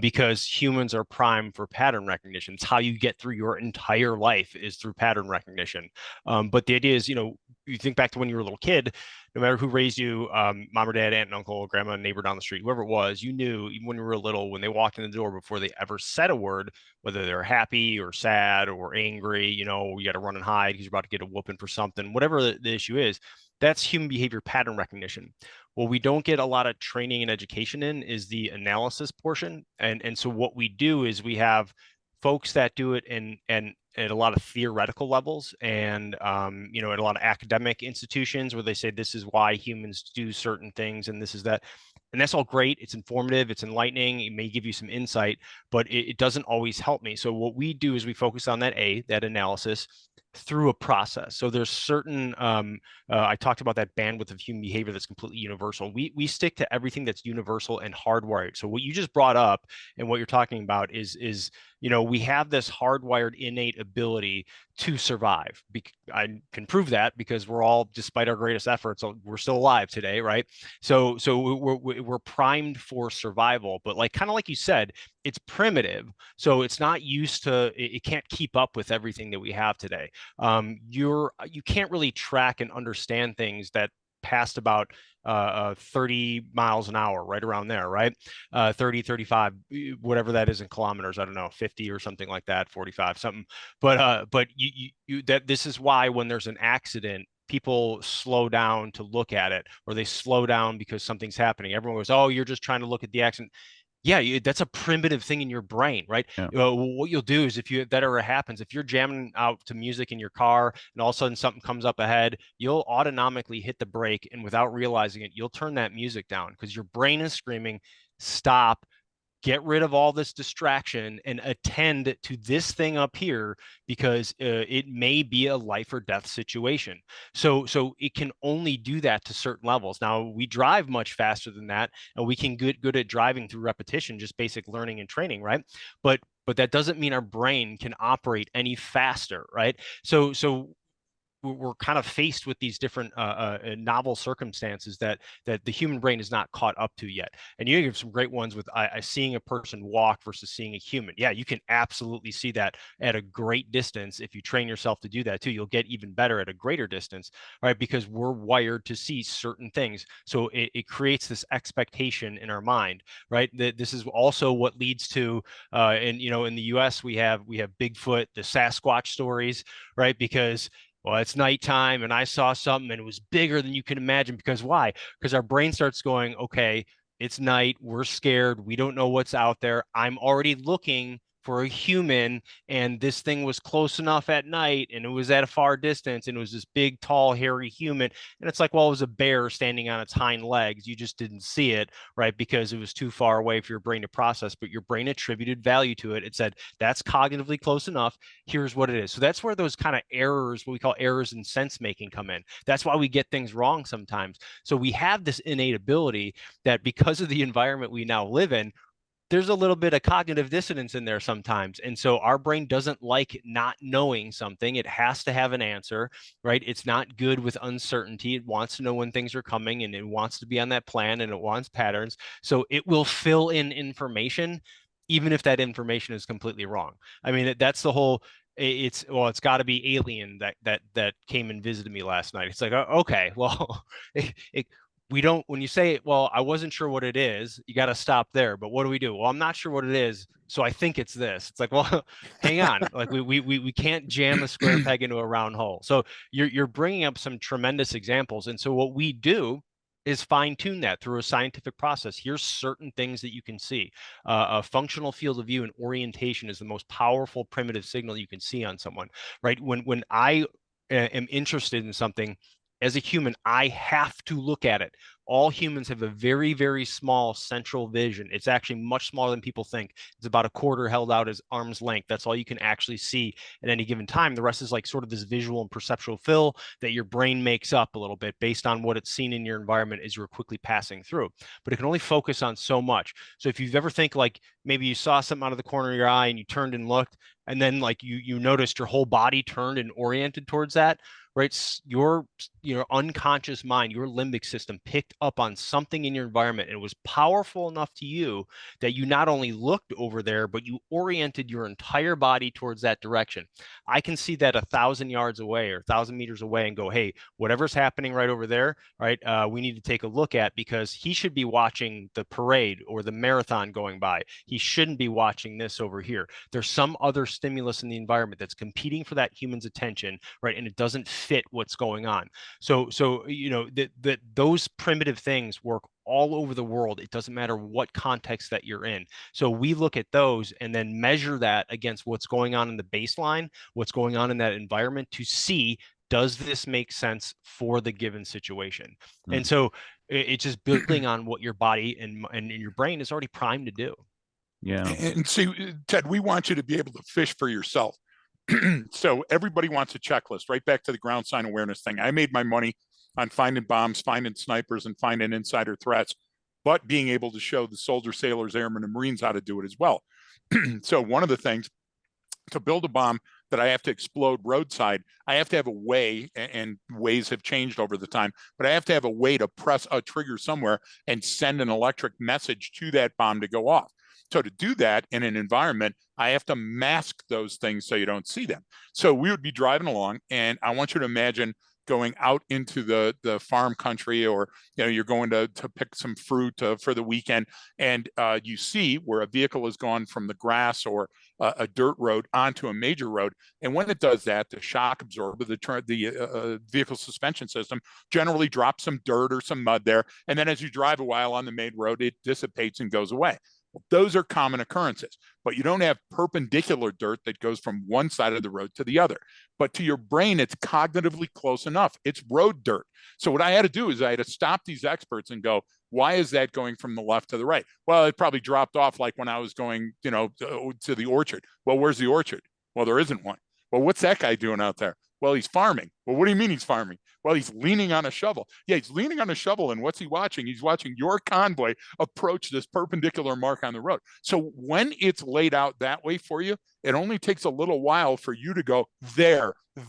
because humans are primed for pattern recognition. It's how you get through your entire life is through pattern recognition. But the idea is, you know, you think back to when you were a little kid, no matter who raised you, mom or dad, aunt and uncle, grandma, neighbor down the street, whoever it was, you knew even when you were little, when they walked in the door, before they ever said a word, whether they're happy or sad or angry, you know, you got to run and hide because you're about to get a whooping for something, whatever the issue is, that's human behavior pattern recognition. What we don't get a lot of training and education in is the analysis portion. And so what we do is we have folks that do it and at a lot of theoretical levels and you know, at a lot of academic institutions where they say this is why humans do certain things and this is that, and that's all great. It's informative, it's enlightening, it may give you some insight, but it doesn't always help me. So what we do is we focus on that analysis through a process. So there's certain I talked about that bandwidth of human behavior that's completely universal. We stick to everything that's universal and hardwired. So what you just brought up and what you're talking about is you know, we have this hardwired innate ability to survive. I can prove that because we're all, despite our greatest efforts, we're still alive today, right? So we're primed for survival, but like kind of like you said, it's primitive, so it's not used to. It can't keep up with everything that we have today. You can't really track and understand things that past about 30 miles an hour, right around there, right? 30, 35, whatever that is in kilometers. I don't know, 50 or something like that, 45, something. But that this is why when there's an accident, people slow down to look at it, or they slow down because something's happening. Everyone goes, "Oh, you're just trying to look at the accident." Yeah, that's a primitive thing in your brain, right? Yeah. What you'll do is if that ever happens, if you're jamming out to music in your car and all of a sudden something comes up ahead, you'll automatically hit the brake, and without realizing it, you'll turn that music down because your brain is screaming, stop, get rid of all this distraction and attend to this thing up here because it may be a life or death situation. So it can only do that to certain levels. Now we drive much faster than that, and we can get good at driving through repetition, just basic learning and training, right? But that doesn't mean our brain can operate any faster, right? So we're kind of faced with these different novel circumstances that the human brain is not caught up to yet. And you have some great ones with seeing a person walk versus seeing a human. Yeah, you can absolutely see that at a great distance. If you train yourself to do that too, you'll get even better at a greater distance, right? Because we're wired to see certain things. So it creates this expectation in our mind, right? That this is also what leads to, and you know, in the U.S. we have Bigfoot, the Sasquatch stories, right? Because well, it's nighttime and I saw something and it was bigger than you can imagine. Because why? Because our brain starts going, okay, it's night. We're scared. We don't know what's out there. I'm already looking for a human, and this thing was close enough at night and it was at a far distance and it was this big, tall, hairy human. And it's like, well, it was a bear standing on its hind legs. You just didn't see it, right? Because it was too far away for your brain to process, but your brain attributed value to it. It said, that's cognitively close enough. Here's what it is. So that's where those kind of errors, what we call errors in sense making, come in. That's why we get things wrong sometimes. So we have this innate ability that, because of the environment we now live in, there's a little bit of cognitive dissonance in there sometimes. And so our brain doesn't like not knowing something. It has to have an answer, right? It's not good with uncertainty. It wants to know when things are coming, and it wants to be on that plan, and it wants patterns. So it will fill in information, even if that information is completely wrong. I mean, that's the whole, it's, well, it's got to be alien that came and visited me last night. It's like, okay, well, we don't, when you say, well, I wasn't sure what it is, you got to stop there. But what do we do? Well, I'm not sure what it is, so I think it's this. It's like, well, hang on, like we can't jam a square peg into a round hole. So you're bringing up some tremendous examples. And so what we do is fine tune that through a scientific process. Here's certain things that you can see. A functional field of view and orientation is the most powerful primitive signal you can see on someone, right? When I am interested in something, as a human, I have to look at it. All humans have a very, very small central vision. It's actually much smaller than people think. It's about a quarter held out as arm's length. That's all you can actually see at any given time. The rest is like sort of this visual and perceptual fill that your brain makes up a little bit based on what it's seen in your environment as you're quickly passing through. But it can only focus on so much. So if you've ever think like maybe you saw something out of the corner of your eye and you turned and looked, and then like you noticed your whole body turned and oriented towards that, right? Your unconscious mind, your limbic system picked up on something in your environment, and it was powerful enough to you that you not only looked over there, but you oriented your entire body towards that direction. I can see that 1,000 yards away or 1,000 meters away and go, hey, whatever's happening right over there, right, we need to take a look at, because he should be watching the parade or the marathon going by. He shouldn't be watching this over here. There's some other stimulus in the environment that's competing for that human's attention, right? And it doesn't fit what's going on. So that those primitive things work all over the world. It doesn't matter what context that you're in. So we look at those and then measure that against what's going on in the baseline, what's going on in that environment, to see, does this make sense for the given situation? And so it's just building on what your body and your brain is already primed to do. Yeah. And see, Ted, we want you to be able to fish for yourself. So everybody wants a checklist, right back to the ground sign awareness thing. I made my money on finding bombs, finding snipers, and finding insider threats, but being able to show the soldiers, sailors, airmen, and Marines how to do it as well. So one of the things, to build a bomb that I have to explode roadside, I have to have a way, and ways have changed over the time, but I have to have a way to press a trigger somewhere and send an electric message to that bomb to go off. So to do that in an environment, I have to mask those things so you don't see them. So we would be driving along, and I want you to imagine going out into the farm country, or you're going to pick some fruit for the weekend, and you see where a vehicle has gone from the grass or a dirt road onto a major road. And when it does that, the shock absorber, the vehicle suspension system, generally drops some dirt or some mud there, and then as you drive a while on the main road, it dissipates and goes away. Well, those are common occurrences, but you don't have perpendicular dirt that goes from one side of the road to the other. But to your brain, it's cognitively close enough. It's road dirt. So what I had to do is I had to stop these experts and go, why is that going from the left to the right? Well, it probably dropped off like when I was going, to the orchard. Well, where's the orchard? Well, there isn't one. Well, what's that guy doing out there? Well, he's farming. Well, what do you mean he's farming? Well, he's leaning on a shovel. Yeah, he's leaning on a shovel. And what's he watching? He's watching your convoy approach this perpendicular mark on the road. So when it's laid out that way for you, it only takes a little while for you to go,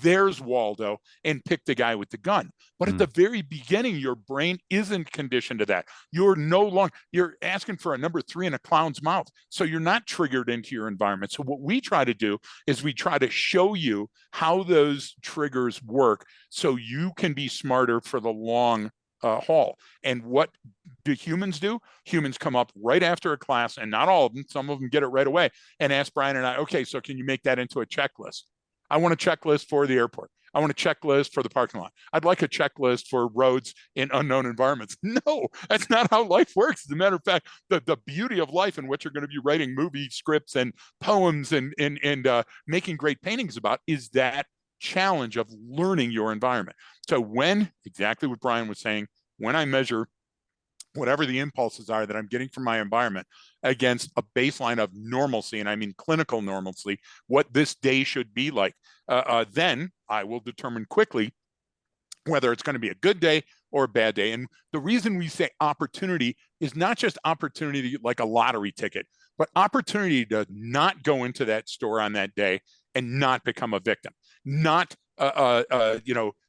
there's Waldo, and pick the guy with the gun. But at the very beginning, your brain isn't conditioned to that. You're asking for a number 3 in a clown's mouth. So you're not triggered into your environment. So what we try to do is we try to show you how those triggers work so you can be smarter for the long haul. And what do humans do? Humans come up right after a class, and not all of them, some of them get it right away, and ask Brian and I, okay, so can you make that into a checklist? I want a checklist for the airport. I want a checklist for the parking lot. I'd like a checklist for roads in unknown environments. No, that's not how life works. As a matter of fact, the beauty of life and what you're going to be writing movie scripts and poems and making great paintings about is that challenge of learning your environment. So when, exactly what Brian was saying, when I measure whatever the impulses are that I'm getting from my environment against a baseline of normalcy, and I mean clinical normalcy, what this day should be like, then I will determine quickly whether it's going to be a good day or a bad day. And the reason we say opportunity is not just opportunity like a lottery ticket, but opportunity to not go into that store on that day and not become a victim, not,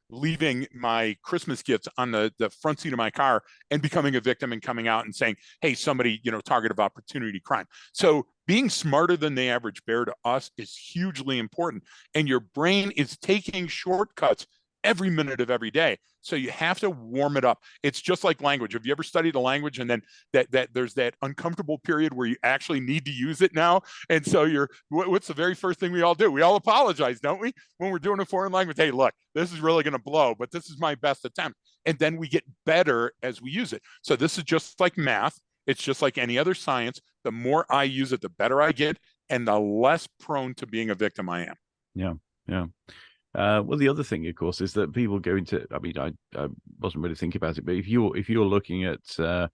leaving my Christmas gifts on the front seat of my car and becoming a victim and coming out and saying, hey, somebody, target of opportunity crime. So being smarter than the average bear to us is hugely important. And your brain is taking shortcuts every minute of every day. So you have to warm it up. It's just like language. Have you ever studied a language and then that there's that uncomfortable period where you actually need to use it now? And so what's the very first thing we all do? We all apologize, don't we? When we're doing a foreign language, hey, look, this is really going to blow, but this is my best attempt. And then we get better as we use it. So this is just like math. It's just like any other science. The more I use it, the better I get, and the less prone to being a victim I am. Yeah, yeah. Well, the other thing, of course, is that people go into. I mean, I wasn't really thinking about it, but if you're looking at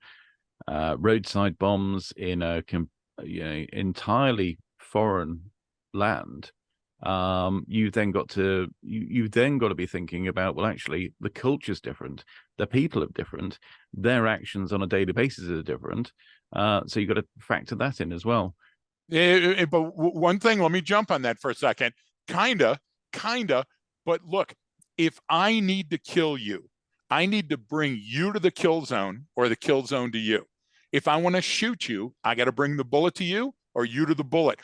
roadside bombs in a entirely foreign land, you've then got to be thinking about, well, actually, the culture's different, the people are different, their actions on a daily basis are different. So you've got to factor that in as well. But one thing, let me jump on that for a second. Kinda, but look, if I need to kill you, I need to bring you to the kill zone or the kill zone to you. If I want to shoot you, I got to bring the bullet to you or you to the bullet.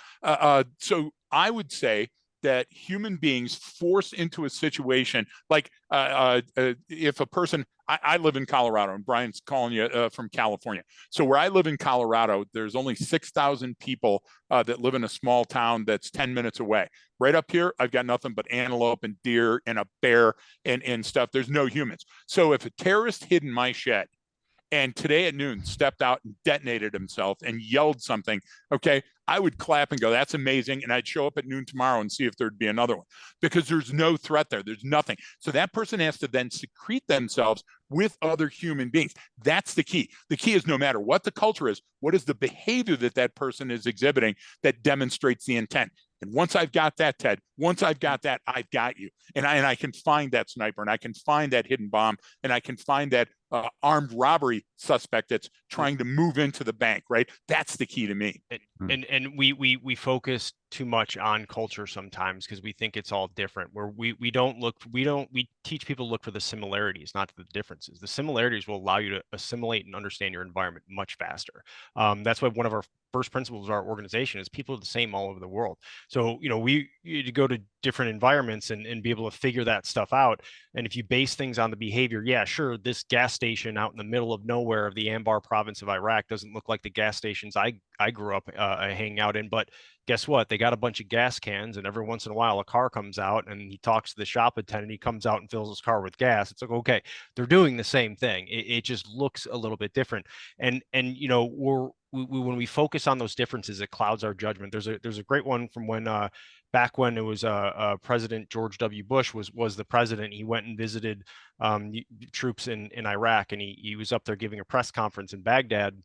So I would say that human beings forced into a situation like if a person, I live in Colorado and Brian's calling you from California. So where I live in Colorado, there's only 6,000 people that live in a small town that's 10 minutes away. Right up here, I've got nothing but antelope and deer and a bear and stuff. There's no humans. So if a terrorist hid in my shed and today at noon stepped out and detonated himself and yelled something, okay, I would clap and go, that's amazing. And I'd show up at noon tomorrow and see if there'd be another one because there's no threat there. There's nothing. So that person has to then secrete themselves with other human beings. That's the key. The key is no matter what the culture is, what is the behavior that that person is exhibiting that demonstrates the intent? And once I've got that, Ted, once I've got that, I've got you. And I can find that sniper and I can find that hidden bomb and I can find that armed robbery suspect that's trying to move into the bank, right? That's the key to me. And we focus too much on culture sometimes because we think it's all different. Where we teach people to look for the similarities, not the differences. The similarities will allow you to assimilate and understand your environment much faster. That's why one of our first principles of our organization is people are the same all over the world. So, you go to different environments and be able to figure that stuff out. And if you base things on the behavior, yeah, sure, this gas station out in the middle of nowhere of the Anbar province of Iraq doesn't look like the gas stations I grew up hanging out in, but guess what? They got a bunch of gas cans, and every once in a while, a car comes out, and he talks to the shop attendant. He comes out and fills his car with gas. It's like, okay, they're doing the same thing. It just looks a little bit different. And when we focus on those differences, it clouds our judgment. There's a great one from when back when it was President George W. Bush was the president. He went and visited troops in Iraq, and he was up there giving a press conference in Baghdad.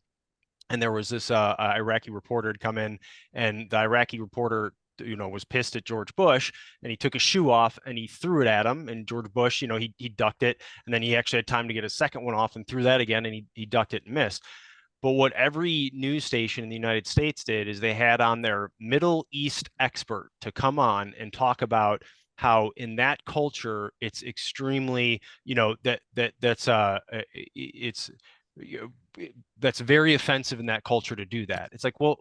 And there was this Iraqi reporter had come in, and the Iraqi reporter, was pissed at George Bush, and he took his shoe off and he threw it at him. And George Bush, he ducked it, and then he actually had time to get a second one off and threw that again, and he ducked it and missed. But what every news station in the United States did is they had on their Middle East expert to come on and talk about how in that culture it's extremely, that's very offensive in that culture to do that. It's like, well,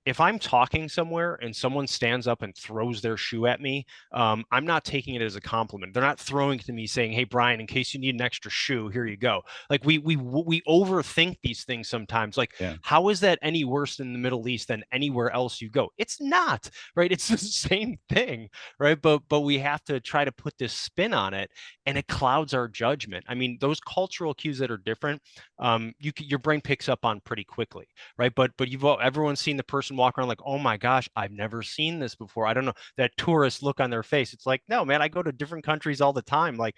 if I'm talking somewhere and someone stands up and throws their shoe at me, I'm not taking it as a compliment. They're not throwing it to me saying, "Hey, Brian, in case you need an extra shoe, here you go." Like we overthink these things sometimes. Like, Yeah. how is that any worse in the Middle East than anywhere else you go? It's not, right? It's the same thing, right? But we have to try to put this spin on it, and it clouds our judgment. I mean, those cultural cues that are different, your brain picks up on pretty quickly, right? But everyone's seen the person walk around like, oh my gosh, I've never seen this before. I don't know, that tourist look on their face. It's like, no, man, I go to different countries all the time. Like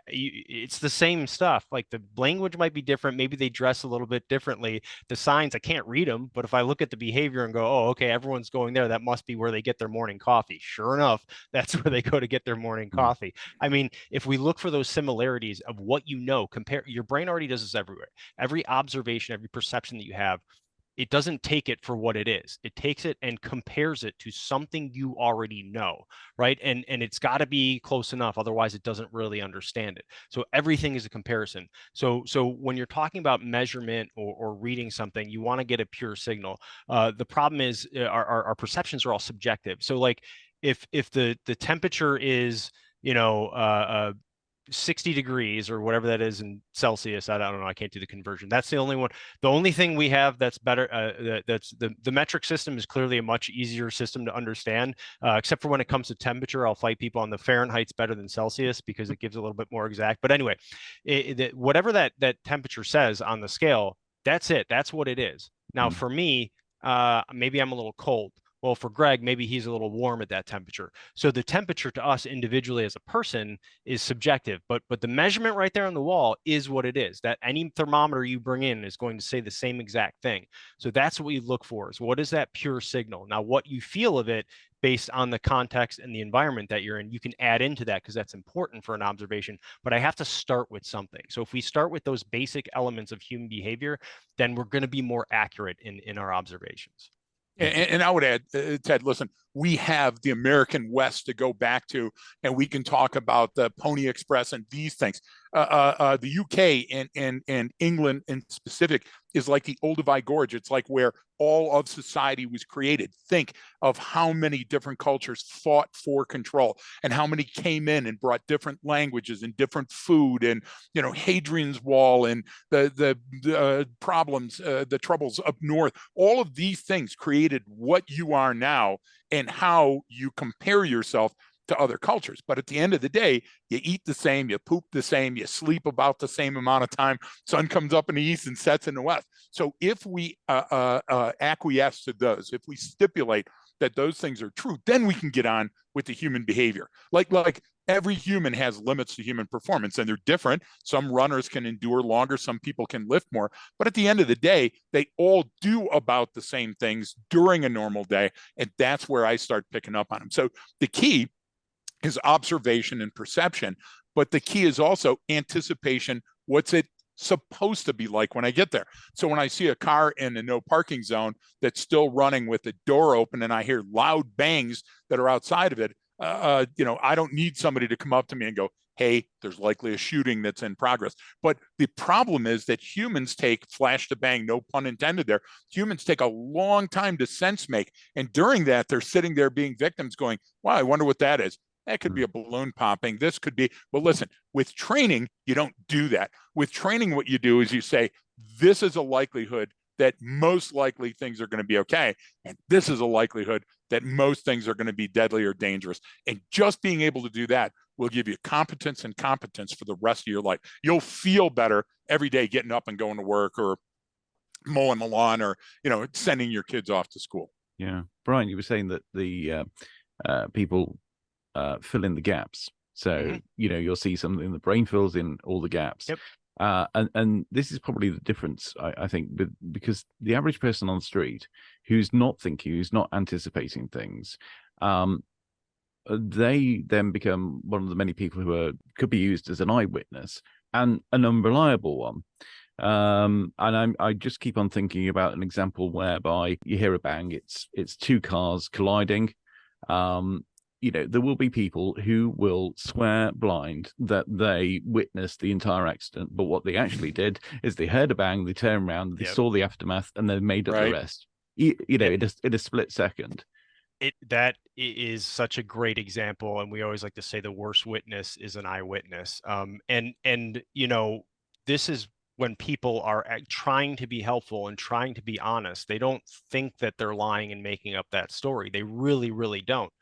it's the same stuff. Like the language might be different. Maybe they dress a little bit differently. The signs, I can't read them, but if I look at the behavior and go, oh, okay, everyone's going there, that must be where they get their morning coffee. Sure enough, that's where they go to get their morning coffee. I mean, if we look for those similarities of what you know, compare, your brain already does this everywhere. Every observation, every perception that you have, it doesn't take it for what it is. It takes it and compares it to something you already know, right? And it's got to be close enough, otherwise it doesn't really understand it. So everything is a comparison. So when you're talking about measurement or reading something, you want to get a pure signal. The problem is our perceptions are all subjective. So like if the temperature is, you know, 60 degrees or whatever that is in Celsius. I don't know. I can't do the conversion. That's the only one. The only thing we have that's better, that's the metric system is clearly a much easier system to understand, except for when it comes to temperature. I'll fight people on the Fahrenheit's better than Celsius because it gives a little bit more exact. But anyway, whatever that temperature says on the scale, that's it. That's what it is. Now, for me, maybe I'm a little cold. Well, for Greg, maybe he's a little warm at that temperature. So the temperature to us individually as a person is subjective, but the measurement right there on the wall is what it is. That any thermometer you bring in is going to say the same exact thing. So that's what we look for, is what is that pure signal? Now, what you feel of it based on the context and the environment that you're in, you can add into that because that's important for an observation, but I have to start with something. So if we start with those basic elements of human behavior, then we're going to be more accurate in our observations. And I would add, Ted, listen, we have the American West to go back to, and we can talk about the Pony Express and these things. The UK and England in specific is like the Olduvai Gorge. It's like where all of society was created. Think of how many different cultures fought for control and how many came in and brought different languages and different food and, you know, Hadrian's Wall and the problems, the troubles up north. All of these things created what you are now and how you compare yourself to other cultures. But at the end of the day, you eat the same, you poop the same, you sleep about the same amount of time. Sun comes up in the east and sets in the west. So if we acquiesce to those, if we stipulate that those things are true, then we can get on with the human behavior. Like every human has limits to human performance, and they're different. Some runners can endure longer, some people can lift more. But at the end of the day, they all do about the same things during a normal day. And that's where I start picking up on them. So the key is observation and perception, but the key is also anticipation. What's it supposed to be like when I get there? So when I see a car in a no parking zone that's still running with the door open and I hear loud bangs that are outside of it, you know, I don't need somebody to come up to me and go, hey, there's likely a shooting that's in progress. But the problem is that humans take, flash to bang, no pun intended there, humans take a long time to sense make. And during that, they're sitting there being victims going, wow, I wonder what that is. That could be a balloon popping. This could be, well, listen, with training, you don't do that. With training, what you do is you say, this is a likelihood that most likely things are going to be okay. And this is a likelihood that most things are going to be deadly or dangerous. And just being able to do that will give you competence and competence for the rest of your life. You'll feel better every day getting up and going to work or mowing the lawn or, you know, sending your kids off to school. Yeah. Brian, you were saying that the people fill in the gaps. So, you know, you'll see something, the brain fills in all the gaps. Yep. And this is probably the difference, I think, because the average person on the street who's not thinking, who's not anticipating things, they then become one of the many people who could be used as an eyewitness and an unreliable one. And I just keep on thinking about an example whereby you hear a bang, it's two cars colliding. You know, there will be people who will swear blind that they witnessed the entire accident, but what they actually did is they heard a bang, they turned around, they saw the aftermath, and they made up the rest. in a split second. That is such a great example, and we always like to say the worst witness is an eyewitness. And this is when people are trying to be helpful and trying to be honest. They don't think that they're lying and making up that story. They really, really don't.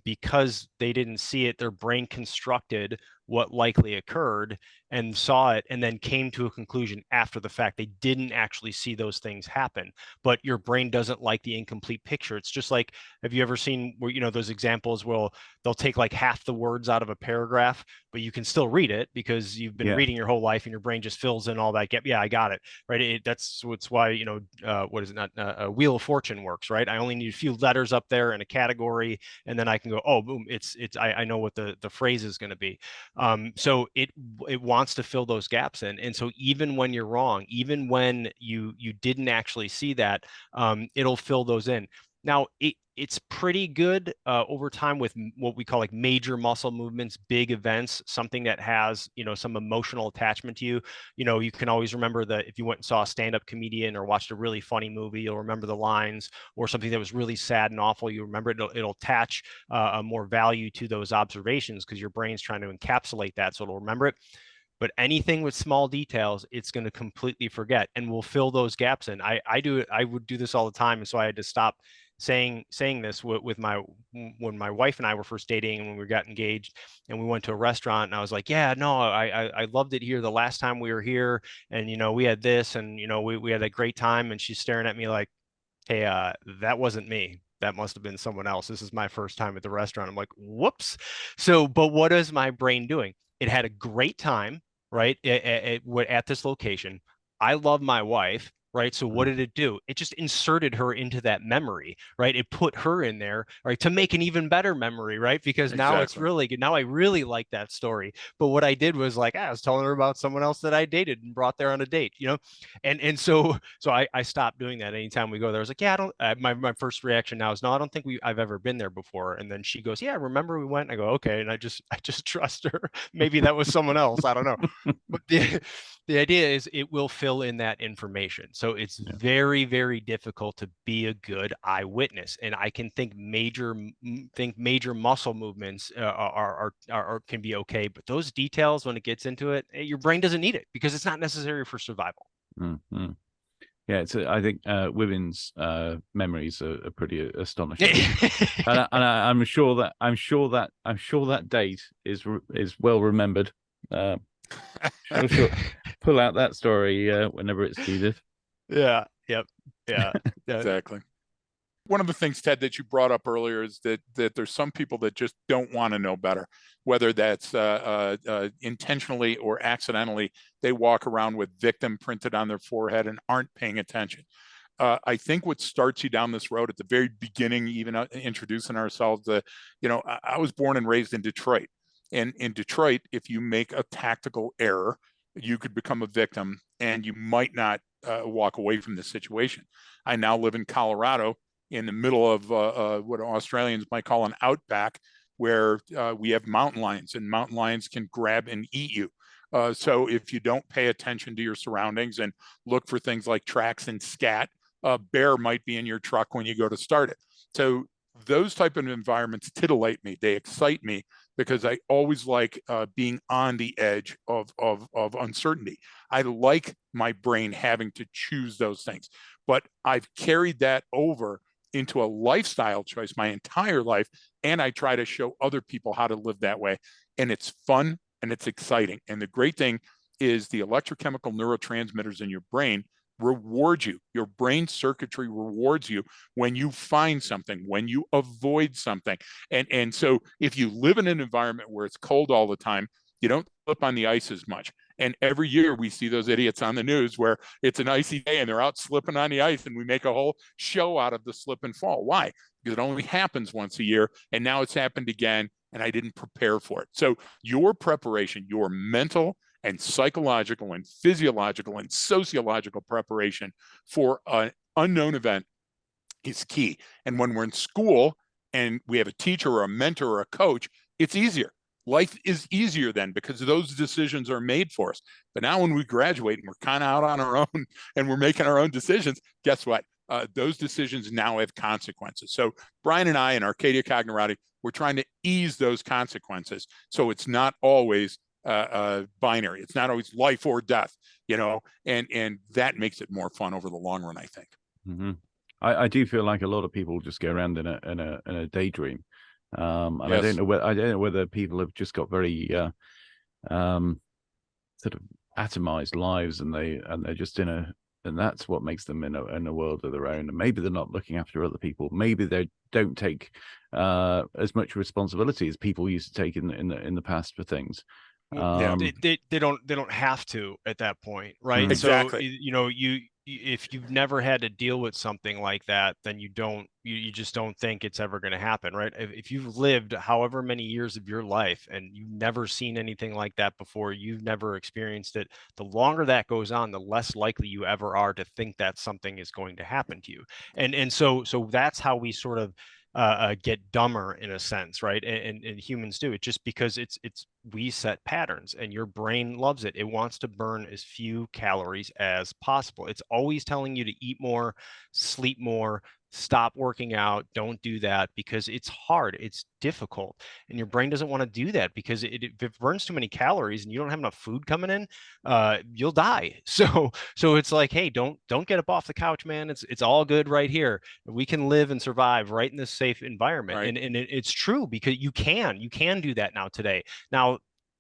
Because they didn't see it, their brain constructed what likely occurred and saw it, and then came to a conclusion after the fact. They didn't actually see those things happen, but your brain doesn't like the incomplete picture. It's just like, have you ever seen where, those examples where they'll take like half the words out of a paragraph, but you can still read it because you've been reading your whole life and your brain just fills in all that. Yeah, I got it. Right. That's why, what is it? Not Wheel of Fortune works, right? I only need a few letters up there in a category, and then I can go, oh, boom, I know what the phrase is going to be. So it wants to fill those gaps in. And so even when you're wrong, even when you didn't actually see that, it'll fill those in. Now, it's pretty good over time with what we call like major muscle movements, big events, something that has, some emotional attachment to you. You can always remember that if you went and saw a stand-up comedian or watched a really funny movie, you'll remember the lines, or something that was really sad and awful. You remember it'll attach more value to those observations because your brain's trying to encapsulate that, so it'll remember it. But anything with small details, it's going to completely forget, and we'll fill those gaps in. I would do this all the time, and so I had to stop saying this with when my wife and I were first dating, and when we got engaged, and we went to a restaurant, and I was like, yeah, no, I loved it here the last time we were here, and we had this, and we had a great time. And she's staring at me like, hey, that wasn't me. That must have been someone else. This is my first time at the restaurant. I'm like, whoops. So, but what is my brain doing? It had a great time, right? At this location. I love my wife, right? So what did it do? It just inserted her into that memory, right? It put her in there, right, to make an even better memory, right? Because now it's really good. Now I really like that story. But what I did was like, I was telling her about someone else that I dated and brought there on a date, and so I stopped doing that. Anytime we go there, I was like, yeah, I don't. My first reaction now is, no, I don't think I've ever been there before. And then she goes, yeah, remember we went? And I go, okay, and I just trust her. Maybe that was someone else. I don't know. But the idea is it will fill in that information. So it's very, very difficult to be a good eyewitness. And I can think major muscle movements can be okay, but those details, when it gets into it, your brain doesn't need it because it's not necessary for survival. Mm-hmm. Yeah, I think women's memories are pretty astonishing, and I'm sure that date is well remembered. Sure. Pull out that story whenever it's needed. Yeah. Yep. Yeah. Exactly. One of the things, Ted, that you brought up earlier is that there's some people that just don't want to know better, whether that's intentionally or accidentally. They walk around with victim printed on their forehead and aren't paying attention. I think what starts you down this road at the very beginning, even introducing ourselves, I was born and raised in Detroit. And in Detroit, if you make a tactical error, you could become a victim and you might not walk away from the situation. I now live in Colorado, in the middle of what Australians might call an outback, where we have mountain lions, and mountain lions can grab and eat you. So if you don't pay attention to your surroundings and look for things like tracks and scat, a bear might be in your truck when you go to start it. So those type of environments titillate me. They excite me because I always like being on the edge of uncertainty. I like my brain having to choose those things, but I've carried that over into a lifestyle choice my entire life, and I try to show other people how to live that way. And it's fun and it's exciting. And the great thing is the electrochemical neurotransmitters in your brain reward you. Your brain circuitry rewards you when you find something, when you avoid something. And so if you live in an environment where it's cold all the time, you don't slip on the ice as much. And every year we see those idiots on the news where it's an icy day and they're out slipping on the ice, and we make a whole show out of the slip and fall. Why? Because it only happens once a year, and now it's happened again, and I didn't prepare for it. So your preparation, your mental and psychological and physiological and sociological preparation for an unknown event is key. And when we're in school and we have a teacher or a mentor or a coach, it's easier. Life is easier then because those decisions are made for us. But now when we graduate and we're kind of out on our own and we're making our own decisions, guess what? those decisions now have consequences. So Brian and I in Arcadia Cognerati, we're trying to ease those consequences. So it's not always binary. It's not always life or death, and that makes it more fun over the long run, I think. Mm-hmm. I do feel like a lot of people just go around in a daydream, and yes. I don't know whether people have just got very sort of atomized lives, and they're just and that's what makes them in a world of their own. And maybe they're not looking after other people. Maybe they don't take as much responsibility as people used to take in the past for things. They don't have to at that point, right? Exactly. So if you've never had to deal with something like that, then you just don't think it's ever going to happen, right? If you've lived however many years of your life and you've never seen anything like that before, you've never experienced it, the longer that goes on, the less likely you ever are to think that something is going to happen to you. And so that's how we sort of get dumber in a sense, right? And humans do it just because we set patterns, and your brain loves it. It wants to burn as few calories as possible. It's always telling you to eat more, sleep more, stop working out, don't do that, because it's hard, it's difficult, and your brain doesn't want to do that because if it burns too many calories and you don't have enough food coming in, you'll die. So it's like, hey, don't get up off the couch, man. It's all good right here. We can live and survive right in this safe environment. Right. And it's true, because you can do that now today. Now,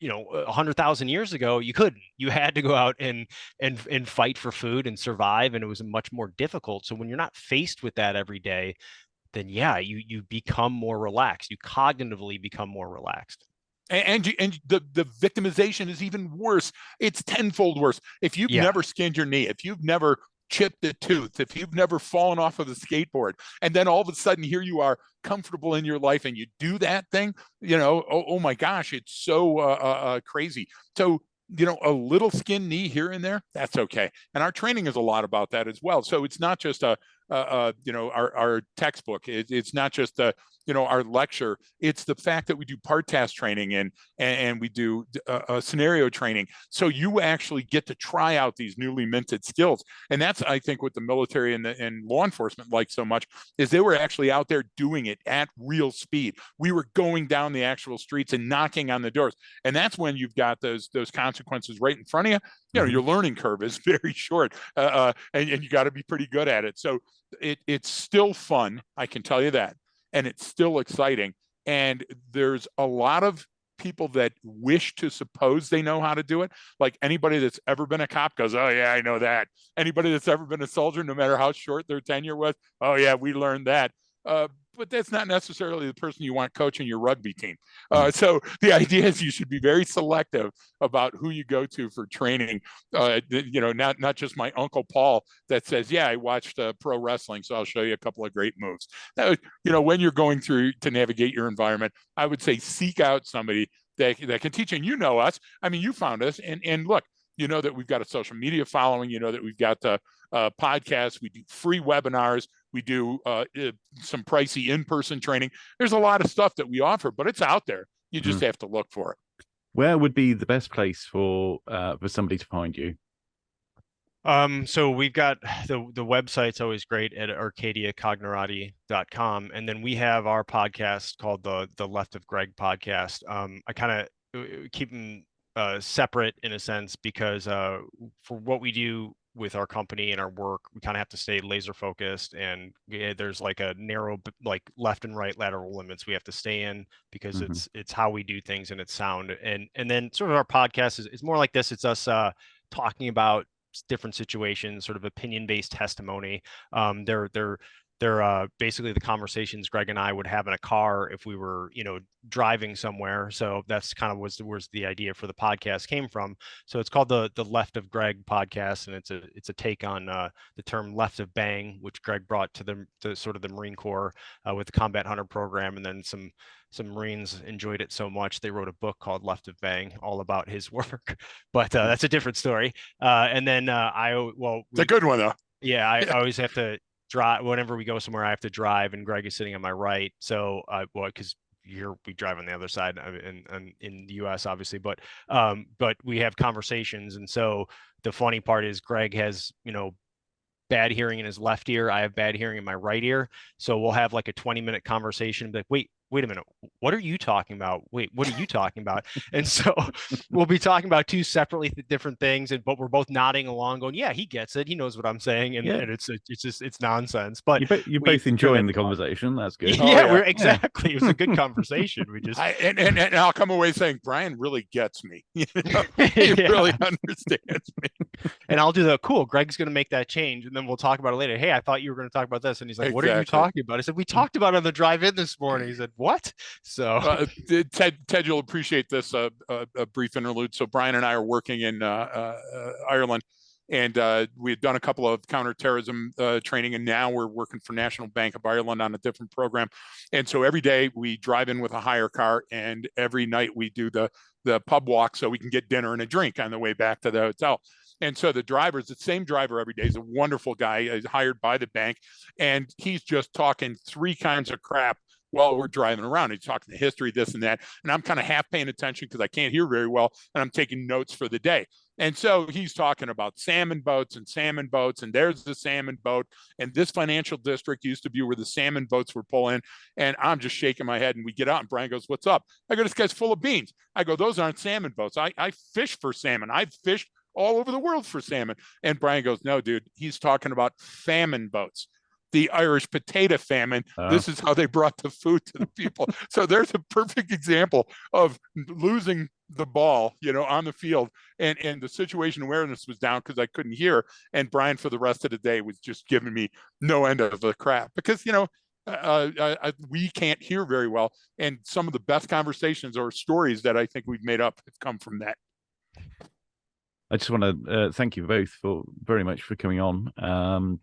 100,000 years ago, you couldn't. You had to go out and fight for food and survive, and it was much more difficult. So when you're not faced with that every day, then yeah, you become more relaxed. You cognitively become more relaxed. And the victimization is even worse. It's tenfold worse. If you've never skinned your knee, if you've never chipped a tooth, if you've never fallen off of a skateboard, and then all of a sudden here you are comfortable in your life and you do that thing, oh my gosh, it's so crazy. So a little skin knee here and there, that's okay. And our training is a lot about that as well. So it's not just our textbook. It's not just our lecture. It's the fact that we do part task training and we do scenario training. So you actually get to try out these newly minted skills. And that's, I think, what the military and law enforcement like so much, is they were actually out there doing it at real speed. We were going down the actual streets and knocking on the doors. And that's when you've got those consequences right in front of you. Your learning curve is very short, and you got to be pretty good at it. So it's still fun, I can tell you that. And it's still exciting. And there's a lot of people that wish to suppose they know how to do it. Like anybody that's ever been a cop goes, oh yeah, I know that. Anybody that's ever been a soldier, no matter how short their tenure was, oh yeah, we learned that. But that's not necessarily the person you want coaching your rugby team. So the idea is you should be very selective about who you go to for training. Not just my Uncle Paul that says, yeah, I watched pro wrestling, so I'll show you a couple of great moves. When you're going through to navigate your environment, I would say seek out somebody that can teach you. And you know us. I mean, you found us. And look, you know that we've got a social media following. You know that we've got the podcasts. We do free webinars. We do some pricey in-person training. There's a lot of stuff that we offer, but it's out there. You just have to look for it. Where would be the best place for somebody to find you? So we've got the website's always great at arcadiacognerati.com. And then we have our podcast called the Left of Greg podcast. I kind of keep them separate in a sense because for what we do with our company and our work, we kind of have to stay laser focused, and there's like a narrow, like left and right lateral limits we have to stay in because it's how we do things and it's sound. And then sort of our podcast is more like this. It's us talking about different situations, sort of opinion-based testimony. They're basically the conversations Greg and I would have in a car if we were, driving somewhere. So that's kind of where the idea for the podcast came from. So it's called the Left of Greg podcast, and it's a take on the term left of bang, which Greg brought to the sort of the Marine Corps with the Combat Hunter program, and then some Marines enjoyed it so much they wrote a book called Left of Bang, all about his work. But that's a different story. And then it's a good one though. Yeah, I always have to drive whenever we go somewhere. I have to drive, and Greg is sitting on my right. So, because here we drive on the other side, in the U.S. obviously, but we have conversations, and so the funny part is Greg has bad hearing in his left ear. I have bad hearing in my right ear. So we'll have like a 20-minute conversation, like, wait a minute, what are you talking about? Wait, what are you talking about? And so we'll be talking about two separately different things, but we're both nodding along, going, yeah, he gets it. He knows what I'm saying. And, Yeah. and it's just, it's nonsense. But You're both enjoying the conversation. That's good. Yeah, we're exactly. It was a good conversation. We just and I'll come away saying Brian really gets me. He Yeah. really understands me. And I'll do the cool. Greg's going to make that change, and then we'll talk about it later. Hey, I thought you were going to talk about this, and he's like, "What are you talking about?" I said, "We talked about it on the drive-in this morning." He said, "What?" So Ted, you'll appreciate this a brief interlude. So Brian and I are working in Ireland, and we had done a couple of counterterrorism training, and now we're working for National Bank of Ireland on a different program. And so every day we drive in with a hire car, and every night we do the pub walk so we can get dinner and a drink on the way back to the hotel. And so the driver is the same driver every day. He's a wonderful guy, he's hired by the bank, and he's just talking three kinds of crap while we're driving around. He's talking the history, this and that. And I'm kind of half paying attention because I can't hear very well, and I'm taking notes for the day. And so he's talking about salmon boats, and there's the salmon boat. And this financial district used to be where the salmon boats were pulling. And I'm just shaking my head, and we get out, and Brian goes, "What's up?" I go, "This guy's full of beans." I go, "Those aren't salmon boats. I fish for salmon. I've fished all over the world for salmon." And Brian goes, "No, dude, he's talking about famine boats. The Irish potato famine. This is how they brought the food to the people." So there's a perfect example of losing the ball, on the field, and the situation awareness was down because I couldn't hear. And Brian, for the rest of the day, was just giving me no end of the crap because we can't hear very well, and some of the best conversations or stories that I think we've made up have come from that. I just want to thank you both very much for coming on.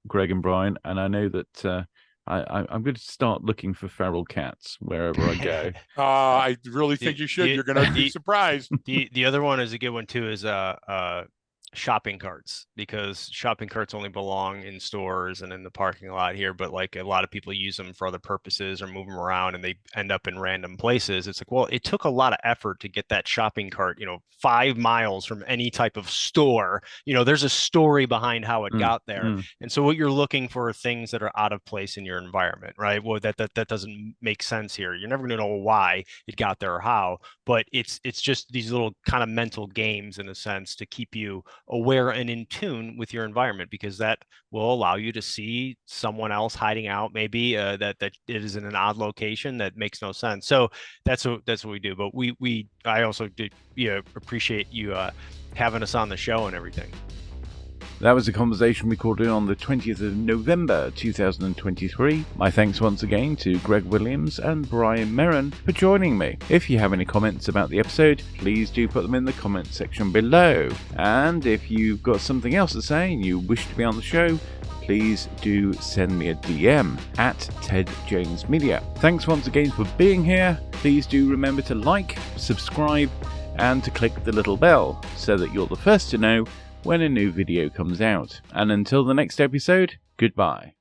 Greg and Brian, and I know that I'm going to start looking for feral cats wherever I go. I really think you should. You're going to be surprised. The other one is a good one too. Is shopping carts, because shopping carts only belong in stores and in the parking lot here, but like a lot of people use them for other purposes or move them around, and they end up in random places. It's like, well, it took a lot of effort to get that shopping cart 5 miles from any type of store. There's a story behind how it got there. And so what you're looking for are things that are out of place in your environment, right? Well, that doesn't make sense here. You're never going to know why it got there or how, but it's just these little kind of mental games, in a sense, to keep you aware and in tune with your environment, because that will allow you to see someone else hiding out, maybe that it is in an odd location that makes no sense. So that's what we do. But I also did appreciate you having us on the show and everything. That was a conversation recorded on the 20th of November 2023. My thanks once again to Greg Williams and Brian Marren for joining me. If you have any comments about the episode, please do put them in the comment section below. And if you've got something else to say and you wish to be on the show, please do send me a DM at Ted James Media. Thanks once again for being here. Please do remember to like, subscribe, and to click the little bell so that you're the first to know when a new video comes out. And until the next episode, goodbye.